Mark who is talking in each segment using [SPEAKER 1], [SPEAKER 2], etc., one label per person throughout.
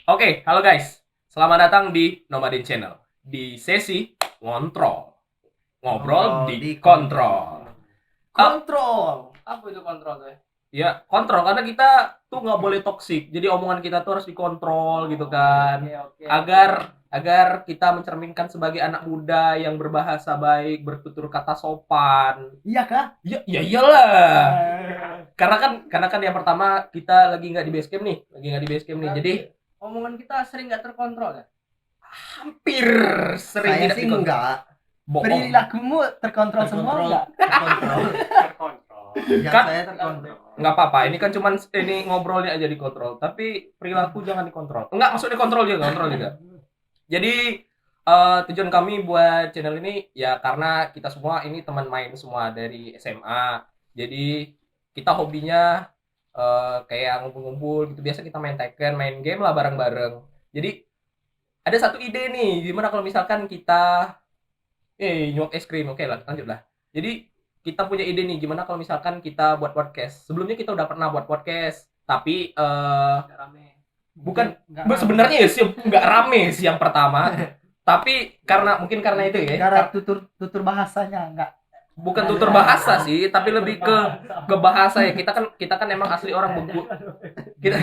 [SPEAKER 1] Oke, halo guys. Selamat datang di Nomadin Channel. Di sesi ngontrol. Ngobrol dikontrol.
[SPEAKER 2] Kontrol. Apa itu kontrol tuh?
[SPEAKER 1] Ya, kontrol karena kita tuh nggak boleh toksik. Jadi omongan kita tuh harus dikontrol gitu kan.
[SPEAKER 2] Oke.
[SPEAKER 1] Agar kita mencerminkan sebagai anak muda yang berbahasa baik, bertutur kata sopan.
[SPEAKER 2] Iya kah?
[SPEAKER 1] Ya iyalah. Karena kan yang pertama kita lagi nggak di base camp nih, Jadi
[SPEAKER 2] Omongan kita sering nggak terkontrol ya?
[SPEAKER 1] hampir sering
[SPEAKER 3] Saya
[SPEAKER 1] tidak
[SPEAKER 3] sih
[SPEAKER 1] dikontrol.
[SPEAKER 3] enggak
[SPEAKER 1] Bohong.
[SPEAKER 2] Perilakumu terkontrol semua enggak?
[SPEAKER 3] terkontrol. Ya,
[SPEAKER 1] Kan-
[SPEAKER 3] saya terkontrol.
[SPEAKER 1] Nggak apa-apa, ini kan cuman ini ngobrolnya aja dikontrol, tapi perilaku jangan dikontrol. Enggak, maksudnya kontrol juga. Jadi tujuan kami buat channel ini ya karena kita semua ini teman main semua dari SMA. Jadi kita hobinya kayak ngumpul-ngumpul gitu. Biasa kita main Tekken, main game lah bareng-bareng. Jadi ada satu ide nih, gimana kalau misalkan kita nyuap es krim. Oke lah, lanjut lah. Jadi kita punya ide nih, gimana kalau misalkan kita buat podcast. Sebelumnya kita udah pernah buat podcast, tapi
[SPEAKER 2] Nggak rame.
[SPEAKER 1] bukan
[SPEAKER 2] Nggak
[SPEAKER 1] sebenarnya ya sih nggak rame sih yang pertama. Tapi mungkin karena itu ya.
[SPEAKER 2] Gara tutur bahasanya enggak.
[SPEAKER 1] Bukan tutur bahasa sih, tapi lebih ke bahasa ya. Kita kan emang asli orang Bengkulu. Kita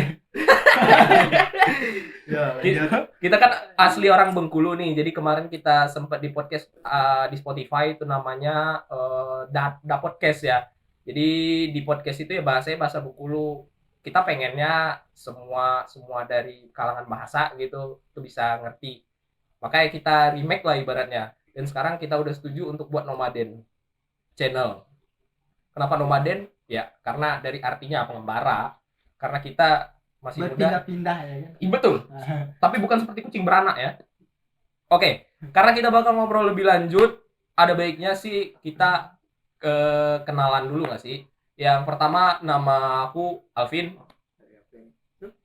[SPEAKER 1] kita kan asli orang Bengkulu nih. Jadi kemarin kita sempat di podcast di Spotify itu namanya Da Podcast ya. Jadi di podcast itu ya bahasanya bahasa Bengkulu. Kita pengennya semua dari kalangan bahasa gitu tuh bisa ngerti. Makanya kita remake lah ibaratnya. Dan sekarang kita udah setuju untuk buat Nomaden Channel. Kenapa Nomaden? Ya, karena dari artinya pengembara. Karena kita masih muda.
[SPEAKER 2] Berpindah-pindah ya kan.
[SPEAKER 1] Iya, betul. Tapi bukan seperti kucing beranak ya. Oke, karena kita bakal ngobrol lebih lanjut, ada baiknya sih kita kenalan dulu nggak sih? Yang pertama, nama aku Alvin.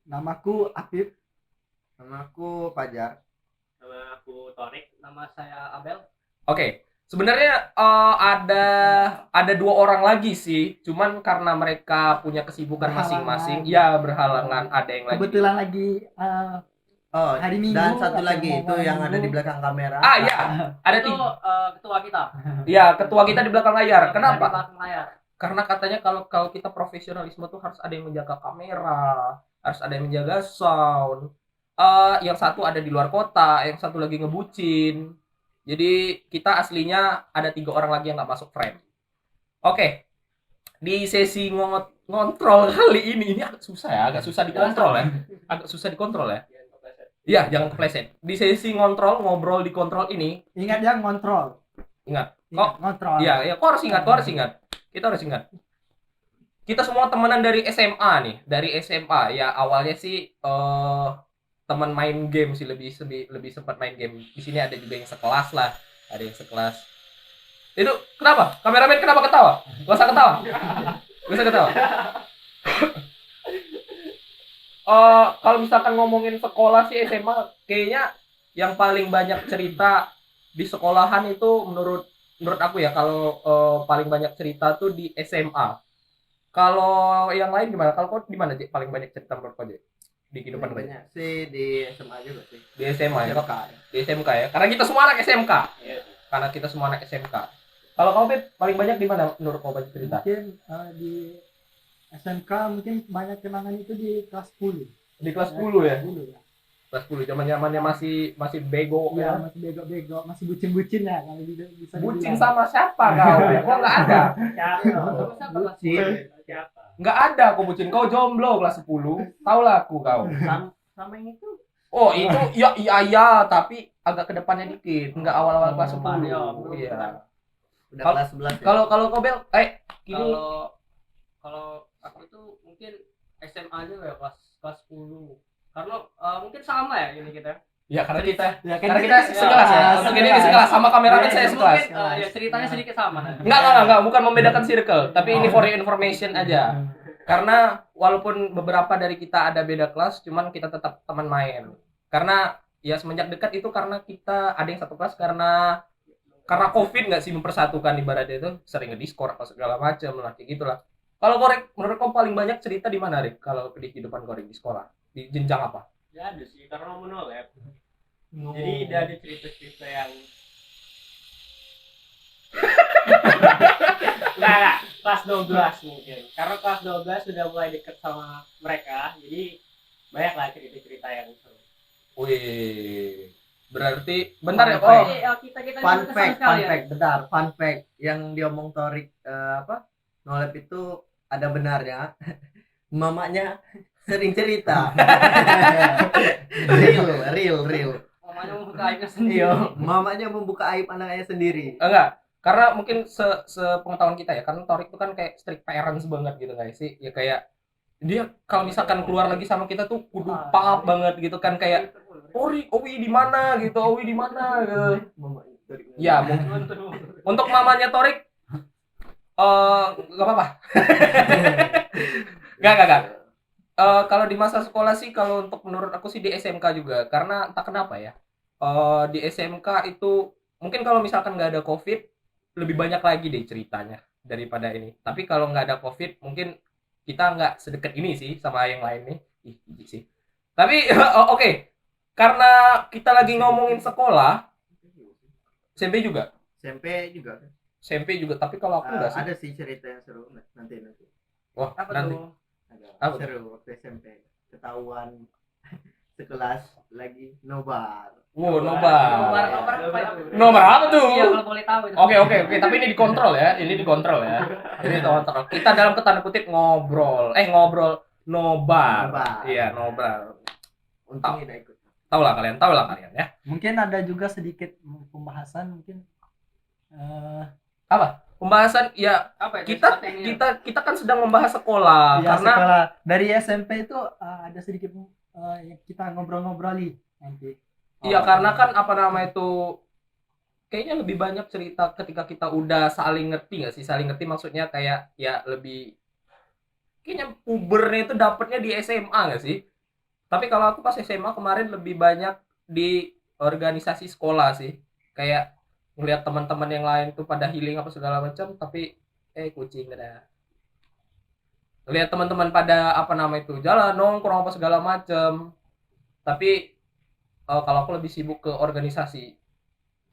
[SPEAKER 2] Namaku Apip.
[SPEAKER 3] Namaku Fajar.
[SPEAKER 4] Nama aku Torik.
[SPEAKER 2] Nama saya Abel.
[SPEAKER 1] Oke, sebenarnya ada dua orang lagi sih, cuman karena mereka punya kesibukan
[SPEAKER 2] Berhalangan.
[SPEAKER 1] masing-masing, ya berhalangan. Ada yang lagi.
[SPEAKER 2] Kebetulan lagi
[SPEAKER 3] Oh,
[SPEAKER 2] hari Minggu.
[SPEAKER 3] dan satu
[SPEAKER 2] atau
[SPEAKER 3] lagi
[SPEAKER 2] mau
[SPEAKER 3] itu yang ada
[SPEAKER 2] Minggu.
[SPEAKER 3] di belakang kamera.
[SPEAKER 1] Iya, ada
[SPEAKER 4] Itu
[SPEAKER 1] tiga.
[SPEAKER 4] ketua kita.
[SPEAKER 1] Ya, ketua kita di belakang layar.
[SPEAKER 4] Di
[SPEAKER 1] Kenapa?
[SPEAKER 4] belakang layar.
[SPEAKER 1] Karena katanya kalau kita profesionalisme tuh harus ada yang menjaga kamera, harus ada yang menjaga sound. Yang satu ada di luar kota, yang satu lagi ngebucin. Jadi kita aslinya ada 3 orang lagi yang nggak masuk frame. Oke, di sesi ngontrol kali ini agak susah dikontrol ya. Agak susah dikontrol ya. Iya, jangan kepleset. Di sesi ngobrol dikontrol ini,
[SPEAKER 2] Ingat ya ngontrol.
[SPEAKER 1] ingat.
[SPEAKER 2] Ngontrol.
[SPEAKER 1] Iya, kok harus ingat. Kita harus ingat. Kita semua temenan dari SMA nih, dari SMA. Ya awalnya sih teman main game sih, lebih sempat main game. Di sini ada juga yang sekelas lah, ada yang sekelas. Itu kenapa? Kameramen kenapa ketawa? Gak usah ketawa. Kalau misalkan ngomongin sekolah sih SMA, kayaknya yang paling banyak cerita di sekolahan itu menurut aku ya, kalau paling banyak cerita tuh di SMA. Kalau yang lain gimana? Kalau kau di mana Jek? Paling banyak cerita menurut kau Jek? Di kehidupan kau?
[SPEAKER 3] Banyak sih di SMA juga sih.
[SPEAKER 1] Di SMA ya?
[SPEAKER 3] SMK.
[SPEAKER 1] Di SMK ya? Karena kita semua anak SMK.
[SPEAKER 4] Iya.
[SPEAKER 1] Karena kita semua anak SMK. Kalau kau Pip, paling banyak di mana menurut kau banyak cerita?
[SPEAKER 2] Mungkin di SMK mungkin banyak kenangan itu di kelas 10.
[SPEAKER 1] Di kelas 10 ya?
[SPEAKER 2] 10 ya.
[SPEAKER 1] Kelas 10 zaman-zamannya masih bego
[SPEAKER 2] Iya,
[SPEAKER 1] ya.
[SPEAKER 2] masih bego-bego, masih bucin-bucin ya kalau bisa
[SPEAKER 1] Bucin
[SPEAKER 2] dibilang.
[SPEAKER 1] sama siapa kau? Kau enggak ada.
[SPEAKER 4] Siapa kelas
[SPEAKER 3] Bucin.
[SPEAKER 4] Siapa?
[SPEAKER 1] Enggak ada kau bucin. Kau jomblo kelas 10. Taulah aku kau.
[SPEAKER 4] Sama yang itu.
[SPEAKER 1] Oh, itu iya, tapi agak ke depannya dikit. Enggak awal-awal kelas 10. Iya.
[SPEAKER 3] Udah
[SPEAKER 1] Kalau-
[SPEAKER 3] kelas 11 ya.
[SPEAKER 1] Kalau kau Bel, gini.
[SPEAKER 4] Kalau aku tuh mungkin SMA juga ya, kelas 10. Karena mungkin sama ya ini kita.
[SPEAKER 1] Ya karena kita
[SPEAKER 2] Ya, kan
[SPEAKER 1] karena kita sekelas ya. Untuk ini sekelas sama kameramen saya sekelas.
[SPEAKER 4] Mungkin ya ceritanya sedikit sama.
[SPEAKER 1] Enggak, bukan membedakan circle, tapi ini for your information aja. Karena walaupun beberapa dari kita ada beda kelas, cuman kita tetap teman main. Karena ya semenjak dekat itu karena kita ada yang satu kelas karena COVID nggak sih mempersatukan, ibaratnya itu sering nge-discord apa segala macam lah kayak gitulah. Kalau Korek, menurut kau paling banyak cerita di mana, Rik? Kalau di kehidupan Korek di sekolah, di jenjang apa?
[SPEAKER 4] Ya ada sih karena monolab. Jadi dia ada cerita-cerita yang enggak, kelas 12 mungkin. Karena kelas 12 sudah mulai dekat sama mereka, jadi banyak lah cerita-cerita yang seru.
[SPEAKER 1] Wih, berarti bentar ya.
[SPEAKER 3] Fun
[SPEAKER 1] Oh,
[SPEAKER 4] Kita
[SPEAKER 3] Fun
[SPEAKER 4] juga
[SPEAKER 3] fact,
[SPEAKER 4] kesan sekali ya.
[SPEAKER 3] bentar, fun fact yang diomong Torik apa? Nolep itu ada benarnya. Mamanya sering cerita. real.
[SPEAKER 4] Mamanya membuka aibnya sendiri.
[SPEAKER 3] Iya, mamanya membuka aib anaknya sendiri.
[SPEAKER 1] enggak. Karena mungkin sepengetahuan kita ya, kan Torik itu kan kayak strict parents banget gitu guys sih. Ya kayak dia kalau misalkan keluar lagi sama kita tuh kudu paham banget gitu kan, kayak Owi di mana gitu, Owi di mana gitu.
[SPEAKER 3] Mamanya Torik.
[SPEAKER 1] Ya, mungkin untuk mamanya Torik nggak apa-apa. Nggak. Kalau di masa sekolah sih, kalau untuk menurut aku sih di SMK juga, karena entah kenapa ya. Di SMK itu mungkin kalau misalkan nggak ada COVID lebih banyak lagi deh ceritanya daripada ini. Tapi kalau nggak ada COVID mungkin kita nggak sedekat ini sih sama yang lain nih. Ih, jijik sih. Tapi oke. Karena kita lagi ngomongin sekolah, SMP juga. SMP juga, tapi kalau aku enggak sih.
[SPEAKER 3] Ada sih cerita yang seru nanti.
[SPEAKER 1] Wah,
[SPEAKER 4] Apa
[SPEAKER 1] nanti.
[SPEAKER 4] tuh?
[SPEAKER 3] Ada
[SPEAKER 1] Apa?
[SPEAKER 3] seru waktu SMP. Ketahuan sekelas lagi nobar.
[SPEAKER 1] Wow,
[SPEAKER 4] Nobar
[SPEAKER 1] nobar.
[SPEAKER 4] apa ya?
[SPEAKER 1] Nomor apa tuh?
[SPEAKER 4] Iya, kalau boleh tahu itu.
[SPEAKER 1] Oke, tapi ini dikontrol ya. Ini dikontrol ya. Ini dikontrol. Kita dalam tanda kutip ngobrol nobar.
[SPEAKER 3] Nobar.
[SPEAKER 1] Iya, nobar.
[SPEAKER 3] Untung tidak ikut.
[SPEAKER 1] Tahu lah kalian ya.
[SPEAKER 2] Mungkin ada juga sedikit pembahasan mungkin
[SPEAKER 1] Pembahasan ya,
[SPEAKER 4] Apa ya?
[SPEAKER 1] kita kan sedang membahas sekolah
[SPEAKER 2] ya,
[SPEAKER 1] karena
[SPEAKER 2] sekolah dari SMP itu ada sedikit yang kita ngobrol-ngobroli nanti.
[SPEAKER 1] iya, karena kan apa nama itu, kayaknya lebih banyak cerita ketika kita udah saling ngerti nggak sih? Saling ngerti maksudnya kayak ya lebih, kayaknya pubernya itu dapetnya di SMA nggak sih? Tapi kalau aku pas SMA kemarin lebih banyak di organisasi sekolah sih. Kayak ngelihat teman-teman yang lain tuh pada healing apa segala macam, tapi kucing ada. Lihat teman-teman pada apa nama itu jalan nongkrong apa segala macam. Tapi kalau aku lebih sibuk ke organisasi.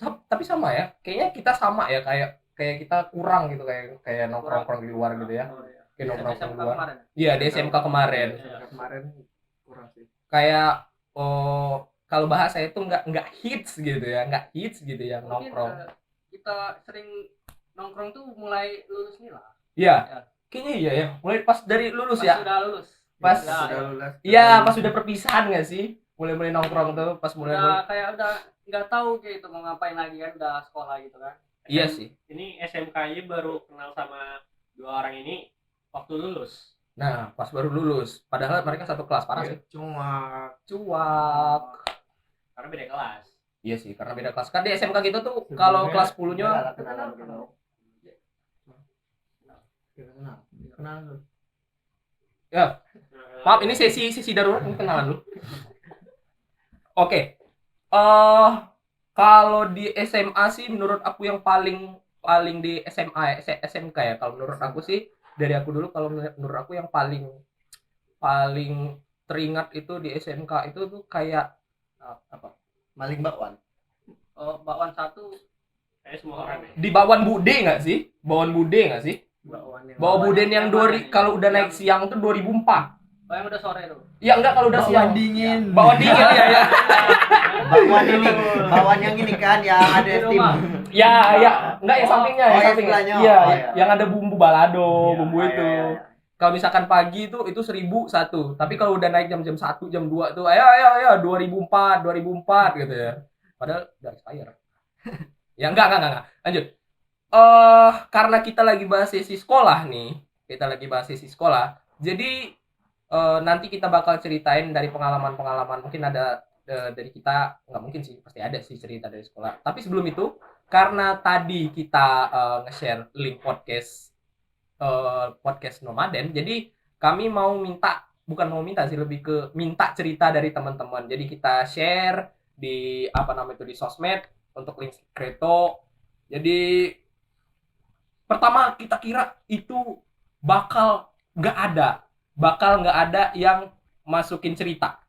[SPEAKER 1] Tapi sama ya, kayaknya kita sama ya, kayak kita kurang gitu, kayak nongkrong di luar gitu ya. Kayak nongkrong di luar. Iya, di SMK kemarin.
[SPEAKER 3] Kemarin kurang sih.
[SPEAKER 1] Kayak kalau bahasa itu nggak hits gitu ya,
[SPEAKER 4] Mungkin,
[SPEAKER 1] nongkrong.
[SPEAKER 4] kita sering nongkrong tuh mulai lulus nih lah.
[SPEAKER 1] Iya. Kayaknya iya ya. Mulai pas dari lulus
[SPEAKER 4] Pas
[SPEAKER 1] ya.
[SPEAKER 4] sudah lulus.
[SPEAKER 1] Pas
[SPEAKER 3] Sudah lulus.
[SPEAKER 1] iya, pas sudah perpisahan nggak sih? Mulai nongkrong tuh pas mulai.
[SPEAKER 4] Udah kayak udah nggak tahu gitu mau ngapain lagi kan, udah sekolah gitu kan.
[SPEAKER 1] Iya sih.
[SPEAKER 5] Ini SMK-nya baru kenal sama dua orang ini waktu lulus.
[SPEAKER 1] Nah, pas baru lulus. Padahal mereka satu kelas, parah sih. Cuak.
[SPEAKER 5] Karena beda kelas.
[SPEAKER 1] Iya sih, karena beda kelas. Kan di SMK kita tuh kalau kelas 10-nya
[SPEAKER 3] Kenal.
[SPEAKER 1] ya. Maaf, ini sesi darurat, ini kenalan dulu. Oke. Kalau di SMA sih menurut aku yang paling di SMK ya. Kalau menurut aku sih dari aku dulu, kalau menurut aku yang paling teringat itu di SMK itu tuh kayak apa?
[SPEAKER 3] Maling bakwan.
[SPEAKER 4] Oh, bakwan satu.
[SPEAKER 5] Kayak semua orang ya.
[SPEAKER 1] Di Bakwan Bude nggak sih? Bakwan Bude nggak sih? Bawa Buden yang kalau udah naik siang tuh 2004.
[SPEAKER 4] Oh, yang udah sore tuh.
[SPEAKER 1] Ya enggak, kalau udah siang.
[SPEAKER 2] Dingin.
[SPEAKER 1] Bakwan dingin ya.
[SPEAKER 3] Bakwan yang ini kan yang ada
[SPEAKER 4] Di
[SPEAKER 3] steam.
[SPEAKER 4] rumah.
[SPEAKER 1] Ya, enggak yang sampingnya,
[SPEAKER 3] oh,
[SPEAKER 1] yang
[SPEAKER 3] yang
[SPEAKER 1] sampingnya.
[SPEAKER 3] sebelahnya.
[SPEAKER 1] Iya,
[SPEAKER 3] Oh, iya.
[SPEAKER 1] yang ada bumbu balado,
[SPEAKER 5] Iya,
[SPEAKER 1] bumbu itu.
[SPEAKER 3] Iya.
[SPEAKER 1] Kalau misalkan pagi itu 1.001. Tapi kalau udah naik jam 1, jam 2 tuh ayo 2004 gitu ya. Padahal udah expire. Ya enggak. Lanjut. Karena kita lagi bahas sesi sekolah nih. Jadi nanti kita bakal ceritain dari pengalaman. Mungkin ada dari kita, nggak mungkin sih, pasti ada sih cerita dari sekolah. Tapi sebelum itu, karena tadi kita nge-share link podcast Nomaden, jadi kami bukan mau minta sih, lebih ke minta cerita dari teman-teman. Jadi kita share di di sosmed untuk link Kreto. Jadi pertama kita kira itu bakal nggak ada yang masukin cerita.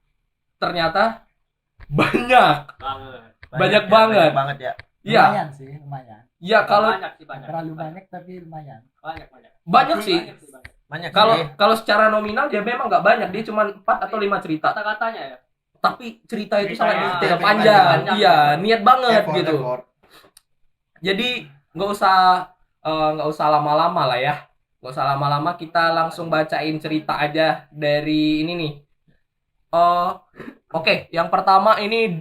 [SPEAKER 1] ternyata banyak
[SPEAKER 5] banget.
[SPEAKER 1] banget.
[SPEAKER 3] banget ya.
[SPEAKER 1] Iya,
[SPEAKER 2] Lumayan sih, lumayan.
[SPEAKER 1] iya kalau
[SPEAKER 4] banyak sih banyak.
[SPEAKER 2] Terlalu banyak tapi lumayan.
[SPEAKER 1] banyak sih.
[SPEAKER 4] Banyak sih banyak.
[SPEAKER 3] Banyak
[SPEAKER 1] Kalau secara nominal dia memang nggak banyak, dia cuma 4 atau 5 cerita.
[SPEAKER 4] Kata-katanya ya.
[SPEAKER 1] Tapi cerita itu
[SPEAKER 5] Ceritanya
[SPEAKER 1] sangat detail,
[SPEAKER 3] ceritanya
[SPEAKER 1] panjang.
[SPEAKER 4] panjang.
[SPEAKER 1] Iya, niat banget
[SPEAKER 3] effort,
[SPEAKER 1] gitu.
[SPEAKER 3] effort.
[SPEAKER 1] Jadi nggak usah lama-lama lah ya. Nggak usah lama-lama, kita langsung bacain cerita aja dari ini nih. Oke, yang pertama ini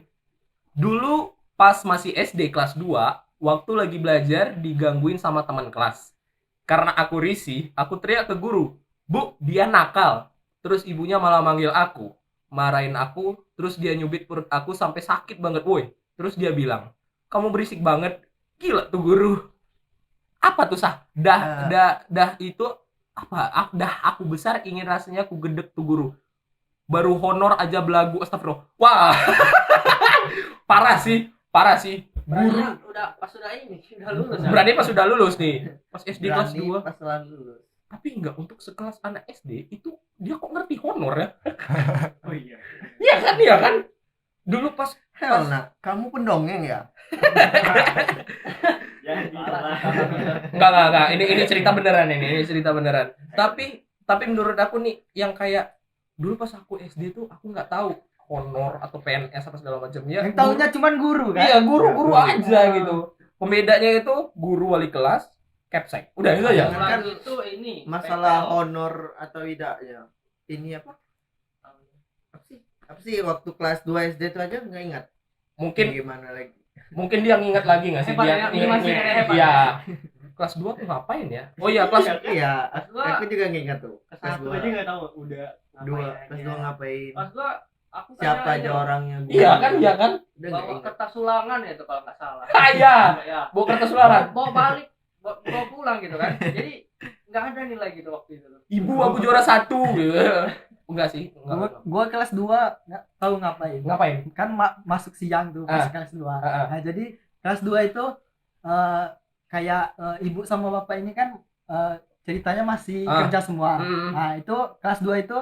[SPEAKER 1] dulu pas masih SD kelas 2, waktu lagi belajar digangguin sama teman kelas. Karena aku risih, aku teriak ke guru, "Bu, dia nakal." Terus ibunya malah manggil aku, marahin aku, terus dia nyubit perut aku sampai sakit banget, woi. Terus dia bilang, "Kamu berisik banget." Gila tuh guru. Apa tuh sah? Dah itu apa? Dah aku besar ingin rasanya aku gedek tuh guru. Baru honor aja belagu, astagfirullah. Wah. Parah sih. Guru
[SPEAKER 4] Pas udah lulus ya.
[SPEAKER 1] berani pas sudah lulus nih. Pas SD kelas
[SPEAKER 3] Berani
[SPEAKER 1] 2.
[SPEAKER 3] pas lalu lulus.
[SPEAKER 1] Tapi enggak, untuk sekelas anak SD itu dia kok ngerti honor ya?
[SPEAKER 5] Oh iya.
[SPEAKER 1] Iya kan? Dulu pas
[SPEAKER 3] Helna, kamu pendongeng ya?
[SPEAKER 5] Jadi lah.
[SPEAKER 1] enggak. Ini cerita beneran ini cerita beneran. Tapi menurut aku nih yang kayak dulu pas aku SD tuh aku nggak tahu honor atau PNS apa segala macam ya.
[SPEAKER 2] Yang taunya cuman guru kan?
[SPEAKER 1] Iya, guru
[SPEAKER 3] Guru.
[SPEAKER 1] aja gitu. Pembedanya itu guru wali kelas, capsek. Udah itu aja.
[SPEAKER 3] Jangan kan
[SPEAKER 4] itu ini
[SPEAKER 3] masalah
[SPEAKER 4] PPL.
[SPEAKER 3] honor atau tidaknya. Ini apa? Apa sih waktu kelas 2 SD itu aja nggak ingat?
[SPEAKER 1] Mungkin
[SPEAKER 3] Gimana lagi?
[SPEAKER 1] dia nginget lagi nggak sih
[SPEAKER 4] Hebat
[SPEAKER 1] dia?
[SPEAKER 4] ya, ini masih hebat.
[SPEAKER 1] Iya. Kelas 2 tuh ngapain ya? Oh iya, kelas
[SPEAKER 3] Iya,
[SPEAKER 4] Dua.
[SPEAKER 3] aku juga nggak ingat tuh.
[SPEAKER 4] Kelas
[SPEAKER 3] Kelas
[SPEAKER 5] Aku
[SPEAKER 3] 2.
[SPEAKER 5] aja nggak tahu udah
[SPEAKER 3] Kelas 2 ngapain?
[SPEAKER 4] Pas gua aku
[SPEAKER 3] Siapa
[SPEAKER 4] kayaknya
[SPEAKER 3] aja
[SPEAKER 4] ini
[SPEAKER 3] orangnya?
[SPEAKER 1] Iya kan?
[SPEAKER 3] Udah nggak
[SPEAKER 4] bawa
[SPEAKER 3] ingat.
[SPEAKER 4] kertas ulangan ya itu kalau nggak salah.
[SPEAKER 1] Iya.
[SPEAKER 4] Ya.
[SPEAKER 1] Bawa kertas ulangan.
[SPEAKER 4] Bawa balik, bawa pulang gitu kan. Jadi nggak ada nilai gitu waktu itu.
[SPEAKER 1] Ibu aku juara 1 gitu. Enggak sih, enggak.
[SPEAKER 2] Gua kelas 2 nggak tahu ngapain.
[SPEAKER 1] Ngapain?
[SPEAKER 2] Kan masuk siang tuh pas kelas 2.
[SPEAKER 1] Ah.
[SPEAKER 2] Nah, jadi kelas 2 itu kayak ibu sama bapak ini kan ceritanya masih kerja semua. Nah, itu kelas 2 itu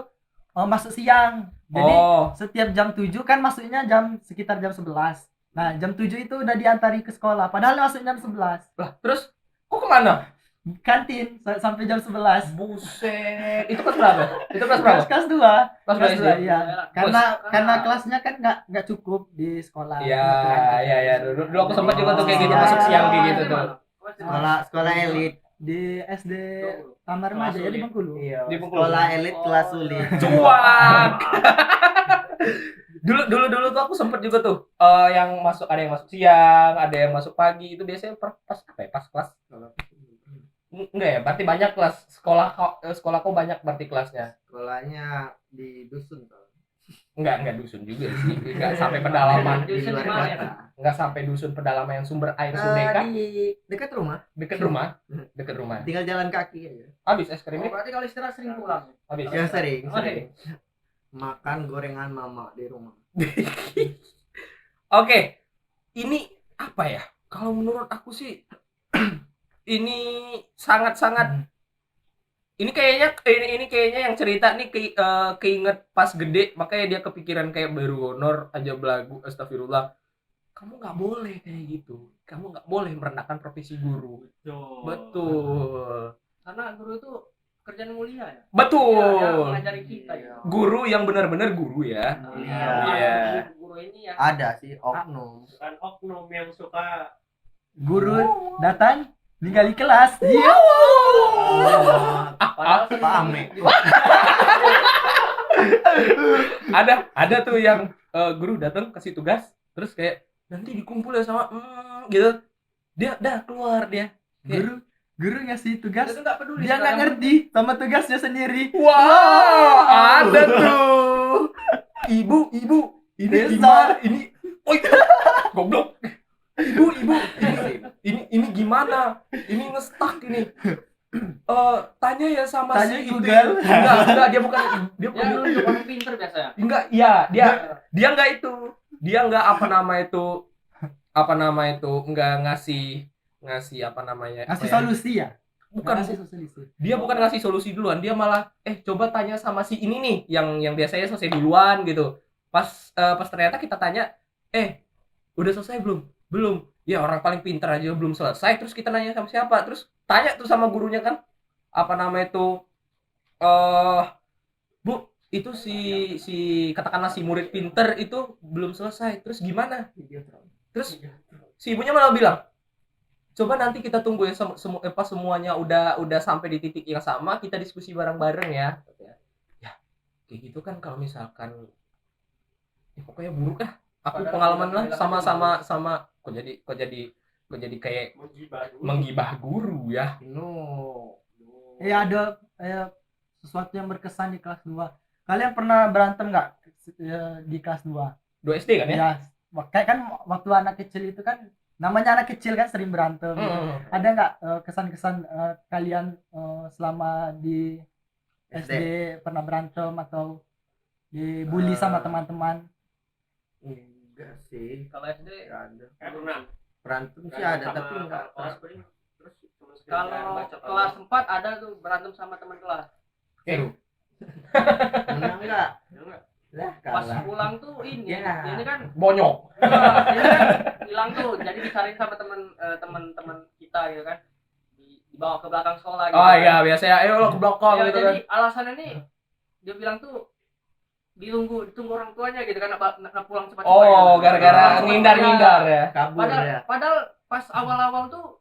[SPEAKER 2] masuk siang. Jadi setiap jam 7 kan masuknya sekitar jam 11. Nah, jam 7 itu udah diantari ke sekolah. Padahal masuk jam 11.
[SPEAKER 1] Lah, terus kok kemana?
[SPEAKER 2] Kantin sampai jam 11.
[SPEAKER 1] Buset. Itu kelas berapa? Itu kelas berapa?
[SPEAKER 2] Kelas 2.
[SPEAKER 1] Kelas
[SPEAKER 2] Kelas 2
[SPEAKER 1] berapa?
[SPEAKER 2] iya.
[SPEAKER 4] Karena
[SPEAKER 2] Karena kelasnya kan nggak cukup di sekolah.
[SPEAKER 1] Iya. Dulu aku sempat juga tuh kayak gitu
[SPEAKER 2] Iya.
[SPEAKER 1] masuk siang kayak gitu tuh.
[SPEAKER 3] Sekolah elit.
[SPEAKER 2] Di SD Taman Remaja ya di Bengkulu.
[SPEAKER 3] Iya.
[SPEAKER 1] Di Bengkulu.
[SPEAKER 3] Sekolah elit kelas sulit.
[SPEAKER 1] Cuak. dulu tuh aku sempet juga tuh yang masuk, ada yang masuk siang, ada yang masuk pagi. Itu biasanya pas apa ya? Pas kelas. Enggak ya, berarti banyak kelas. Sekolah kau banyak berarti kelasnya.
[SPEAKER 3] Sekolahnya di dusun tuh.
[SPEAKER 1] Enggak dusun juga sih. Enggak sampai pedalaman.
[SPEAKER 3] Di luar
[SPEAKER 4] Dusun di
[SPEAKER 3] kota.
[SPEAKER 1] Enggak sampai dusun pedalaman yang sumber air Sudeka.
[SPEAKER 3] Di dekat rumah.
[SPEAKER 1] Deket rumah.
[SPEAKER 3] Tinggal jalan kaki aja.
[SPEAKER 1] Habis es krim
[SPEAKER 4] Oh,
[SPEAKER 1] ini?
[SPEAKER 4] berarti kalau istirahat sering pulang.
[SPEAKER 1] Habis.
[SPEAKER 3] Ya sering.
[SPEAKER 4] Oke.
[SPEAKER 3] Makan gorengan mama di rumah.
[SPEAKER 1] Oke. Ini apa ya? Kalau menurut aku sih ini sangat-sangat ini kayaknya yang cerita nih keinget pas gede, makanya dia kepikiran kayak baru honor aja belagu, astagfirullah. Kamu nggak boleh kayak gitu. Kamu nggak boleh merendahkan profesi guru. Betul.
[SPEAKER 4] Karena guru itu kerjaan mulia ya.
[SPEAKER 1] Betul.
[SPEAKER 4] Dia mengajari kita ya.
[SPEAKER 1] Guru yang benar-benar guru ya. Iya.
[SPEAKER 4] Guru ini ya.
[SPEAKER 3] Ada sih oknum.
[SPEAKER 5] Bukan oknum yang suka
[SPEAKER 2] Guru datang ninggali kelas. Iya.
[SPEAKER 4] Padahal
[SPEAKER 3] Pak Ame.
[SPEAKER 1] Ada tuh yang guru datang kasih tugas, terus kayak nanti dikumpul ya sama gitu. Dia keluar dia.
[SPEAKER 2] Guru ngasih tugas.
[SPEAKER 4] itu nggak peduli.
[SPEAKER 2] Dia nggak ngerti sama tugasnya sendiri.
[SPEAKER 1] Wow, ada tuh. Ibu, ini
[SPEAKER 2] Desa.
[SPEAKER 1] gimana? Ini, oi, goblok. Ibu, ini gimana? Ini ngestak ini. Tanya ya sama
[SPEAKER 2] Tanya
[SPEAKER 1] si
[SPEAKER 2] Google.
[SPEAKER 1] itu. Enggak, dia bukan
[SPEAKER 4] Ya untuk orang pinter biasanya.
[SPEAKER 1] enggak, ya, dia enggak itu. Dia enggak apa nama itu enggak ngasih apa namanya?
[SPEAKER 2] Ngasih
[SPEAKER 1] apa ya?
[SPEAKER 2] solusi ya?
[SPEAKER 1] Bukan,
[SPEAKER 2] Ngasih solusi.
[SPEAKER 1] dia bukan ngasih solusi duluan, dia malah coba tanya sama si ini nih yang biasanya selesai duluan gitu. Pas ternyata kita tanya, udah selesai belum, ya orang paling pintar aja belum selesai. Terus kita nanya sama siapa, terus tanya tuh sama gurunya kan, apa namanya itu, Bu, itu si katakanlah si murid pinter itu belum selesai, terus gimana? Terus si ibunya malah bilang, coba nanti kita tunggu ya pas semuanya udah sampai di titik yang sama, kita diskusi bareng-bareng ya. Ya kayak gitu kan kalau misalkan pokoknya buruk lah. Aku pengalaman lah sama kok jadi kayak menggibah guru ya.
[SPEAKER 2] Ada sesuatu yang berkesan di kelas 2. Kalian pernah berantem nggak di kelas 2?
[SPEAKER 1] 2 SD kan ya?
[SPEAKER 2] Ya, kayak kan waktu anak kecil itu kan, namanya anak kecil kan sering berantem. Ada nggak kesan-kesan kalian selama di SD pernah berantem atau dibully sama teman-teman?
[SPEAKER 3] Enggak sih.
[SPEAKER 4] Kalau SD
[SPEAKER 5] Pernah.
[SPEAKER 3] Berantem sih ada tapi enggak.
[SPEAKER 4] kalau kelas 4 ada tuh berantem sama teman kelas.
[SPEAKER 3] Menang enggak? Lah
[SPEAKER 4] Pas
[SPEAKER 3] kalah.
[SPEAKER 4] pulang tuh ini kan
[SPEAKER 1] Bonyok.
[SPEAKER 4] ini kan hilang tuh, jadi dicariin sama teman-teman kita gitu kan, dibawa ke belakang sekolah gitu.
[SPEAKER 1] Oh iya, biasanya ayo lo ke belakang
[SPEAKER 4] Ya,
[SPEAKER 1] gitu
[SPEAKER 4] jadi
[SPEAKER 1] kan.
[SPEAKER 4] alasannya nih dia bilang tuh ditunggu orang tuanya gitu kan, nak pulang cepat-cepat.
[SPEAKER 1] Oh,
[SPEAKER 4] gitu.
[SPEAKER 1] gara-gara ngindar-ngindar ya.
[SPEAKER 3] Kabur ya.
[SPEAKER 4] Padahal pas awal-awal tuh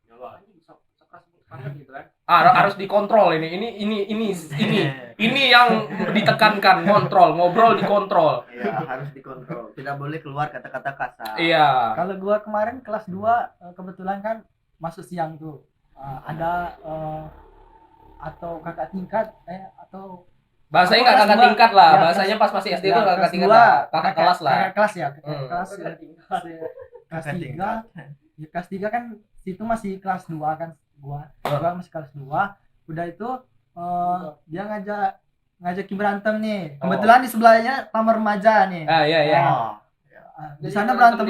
[SPEAKER 4] anjing bisa keras banget gitu kan.
[SPEAKER 1] Harus dikontrol ini yang ditekankan, kontrol, ngobrol dikontrol.
[SPEAKER 3] Iya, harus dikontrol. Tidak boleh keluar kata-kata kasar.
[SPEAKER 1] Iya.
[SPEAKER 2] Kalau gua kemarin kelas 2 kebetulan kan masuk siang tuh. Ada atau kakak tingkat atau
[SPEAKER 1] Bahasanya
[SPEAKER 2] Aku
[SPEAKER 1] nggak
[SPEAKER 2] kelas
[SPEAKER 1] kakak
[SPEAKER 2] dua.
[SPEAKER 1] tingkat lah,
[SPEAKER 2] Ya,
[SPEAKER 1] bahasanya pas masih SD itu
[SPEAKER 2] ya,
[SPEAKER 1] kakak
[SPEAKER 2] kelas
[SPEAKER 1] tingkat
[SPEAKER 2] dua,
[SPEAKER 1] lah, kakak kelas lah.
[SPEAKER 2] kakak kelas ya,
[SPEAKER 1] Hmm.
[SPEAKER 2] kelas
[SPEAKER 3] Kakak
[SPEAKER 2] kelas
[SPEAKER 3] tingkat.
[SPEAKER 2] 3. Ya, kelas 3 kan situ masih kelas 2 kan gua masih kelas 2. Udah itu dia ngajakin berantem nih. Kebetulan di sebelahnya taman remaja nih.
[SPEAKER 1] Iya.
[SPEAKER 3] Oh.
[SPEAKER 2] Di sana berantem.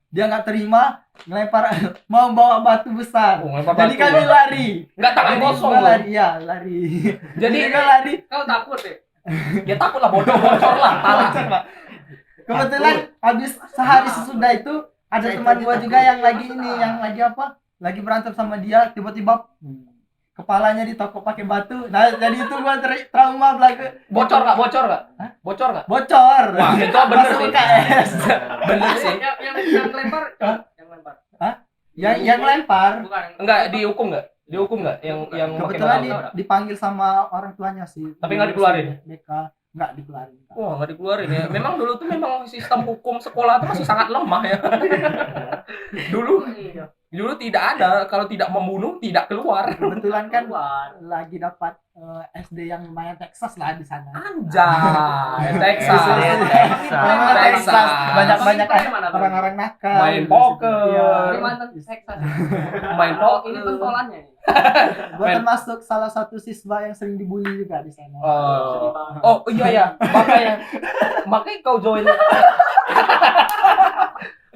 [SPEAKER 2] Dia nggak terima, ngelempar mau bawa batu besar.
[SPEAKER 1] Ngelempar
[SPEAKER 2] Jadi
[SPEAKER 1] batu,
[SPEAKER 2] kami
[SPEAKER 1] Bang.
[SPEAKER 2] lari.
[SPEAKER 1] Nggak tangan
[SPEAKER 2] Jadi
[SPEAKER 1] kosong
[SPEAKER 2] gua
[SPEAKER 1] loh.
[SPEAKER 2] lari, ya lari.
[SPEAKER 1] Jadi
[SPEAKER 2] Gua lari.
[SPEAKER 4] Kau takut deh.
[SPEAKER 1] ya takut lah, bocor lah, pala.
[SPEAKER 2] Kebetulan habis sehari sesudah itu ada
[SPEAKER 3] Saya
[SPEAKER 2] teman
[SPEAKER 3] itu
[SPEAKER 2] gua
[SPEAKER 3] aja
[SPEAKER 2] juga
[SPEAKER 3] takut.
[SPEAKER 2] yang lagi ini, yang lagi apa? Lagi berantem sama dia, tiba-tiba kepalanya ditokok pakai batu. Nah, jadi itu gua trauma belakang.
[SPEAKER 1] Bocor nggak?
[SPEAKER 2] Hah?
[SPEAKER 1] Bocor nggak?
[SPEAKER 2] Bocor.
[SPEAKER 1] Wah, itu bener
[SPEAKER 2] Masuk
[SPEAKER 1] sih.
[SPEAKER 2] UKS.
[SPEAKER 1] Bener sih.
[SPEAKER 4] Yang lempar, yang lempar.
[SPEAKER 2] Yang lempar.
[SPEAKER 4] Bukan.
[SPEAKER 1] Enggak dihukum nggak? Dihukum nggak? Yang pakai
[SPEAKER 2] Kebetulan
[SPEAKER 1] batu?
[SPEAKER 2] dipanggil sama orang tuanya sih.
[SPEAKER 1] Tapi nggak dikeluarin?
[SPEAKER 2] BK nggak dikeluarin.
[SPEAKER 1] Wah, nggak dikeluarin ya. Memang dulu tuh memang sistem hukum sekolah itu masih sangat lemah ya. Dulu tidak ada, kalau tidak membunuh tidak keluar.
[SPEAKER 2] Kebetulan kan
[SPEAKER 4] Keluar.
[SPEAKER 2] lagi dapat SD yang lumayan Texas lah di sana.
[SPEAKER 1] Anjay, Texas.
[SPEAKER 2] Memang
[SPEAKER 1] Texas.
[SPEAKER 2] Banyak
[SPEAKER 4] Mana, Bang?
[SPEAKER 2] orang-orang nakal.
[SPEAKER 1] Main
[SPEAKER 2] di situ.
[SPEAKER 1] poker.
[SPEAKER 2] Iya.
[SPEAKER 4] Ini mantan Texas.
[SPEAKER 1] Main
[SPEAKER 4] Oh,
[SPEAKER 1] poker.
[SPEAKER 4] ini pentolannya nih.
[SPEAKER 2] Gua
[SPEAKER 1] Main-
[SPEAKER 2] termasuk salah satu siswa yang sering dibully juga di sana.
[SPEAKER 1] Oh iya ya, makanya kau join.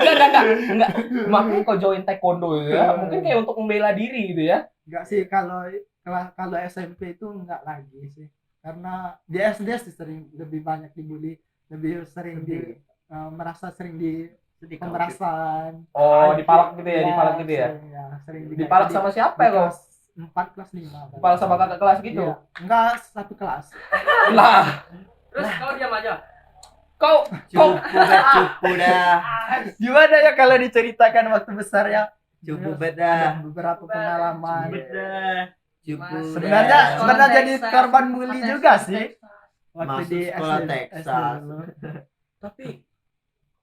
[SPEAKER 1] Enggak. Makanya kau join taekwondo ya. Mungkin kayak untuk membela diri gitu ya.
[SPEAKER 2] Enggak sih, kalau SMP itu enggak lagi sih. Karena di SD sih sering lebih banyak dibully, lebih sering merasa sering di pemerasan.
[SPEAKER 1] Oh, dipalak gitu ya, dipalak gitu ya.
[SPEAKER 2] Sering
[SPEAKER 1] Dipalak sama siapa ya kau?
[SPEAKER 2] kelas 4 kelas 5.
[SPEAKER 1] Dipalak sama kakak kelas gitu.
[SPEAKER 2] Iya. Enggak satu kelas.
[SPEAKER 1] Lah,
[SPEAKER 4] Terus kau diam aja.
[SPEAKER 1] kau
[SPEAKER 3] Cukup dah.
[SPEAKER 2] Gimana ya kalau diceritakan waktu besar ya?
[SPEAKER 3] Cukup
[SPEAKER 2] Ada
[SPEAKER 3] dah.
[SPEAKER 2] beberapa pengalaman.
[SPEAKER 3] Cukup.
[SPEAKER 2] Sebenarnya
[SPEAKER 4] Sekolah
[SPEAKER 2] jadi
[SPEAKER 4] Texas.
[SPEAKER 2] korban bully juga sih. Waktu
[SPEAKER 3] Masuk
[SPEAKER 2] di
[SPEAKER 3] sekolah
[SPEAKER 2] SD
[SPEAKER 3] Texas.
[SPEAKER 2] dulu.
[SPEAKER 1] tapi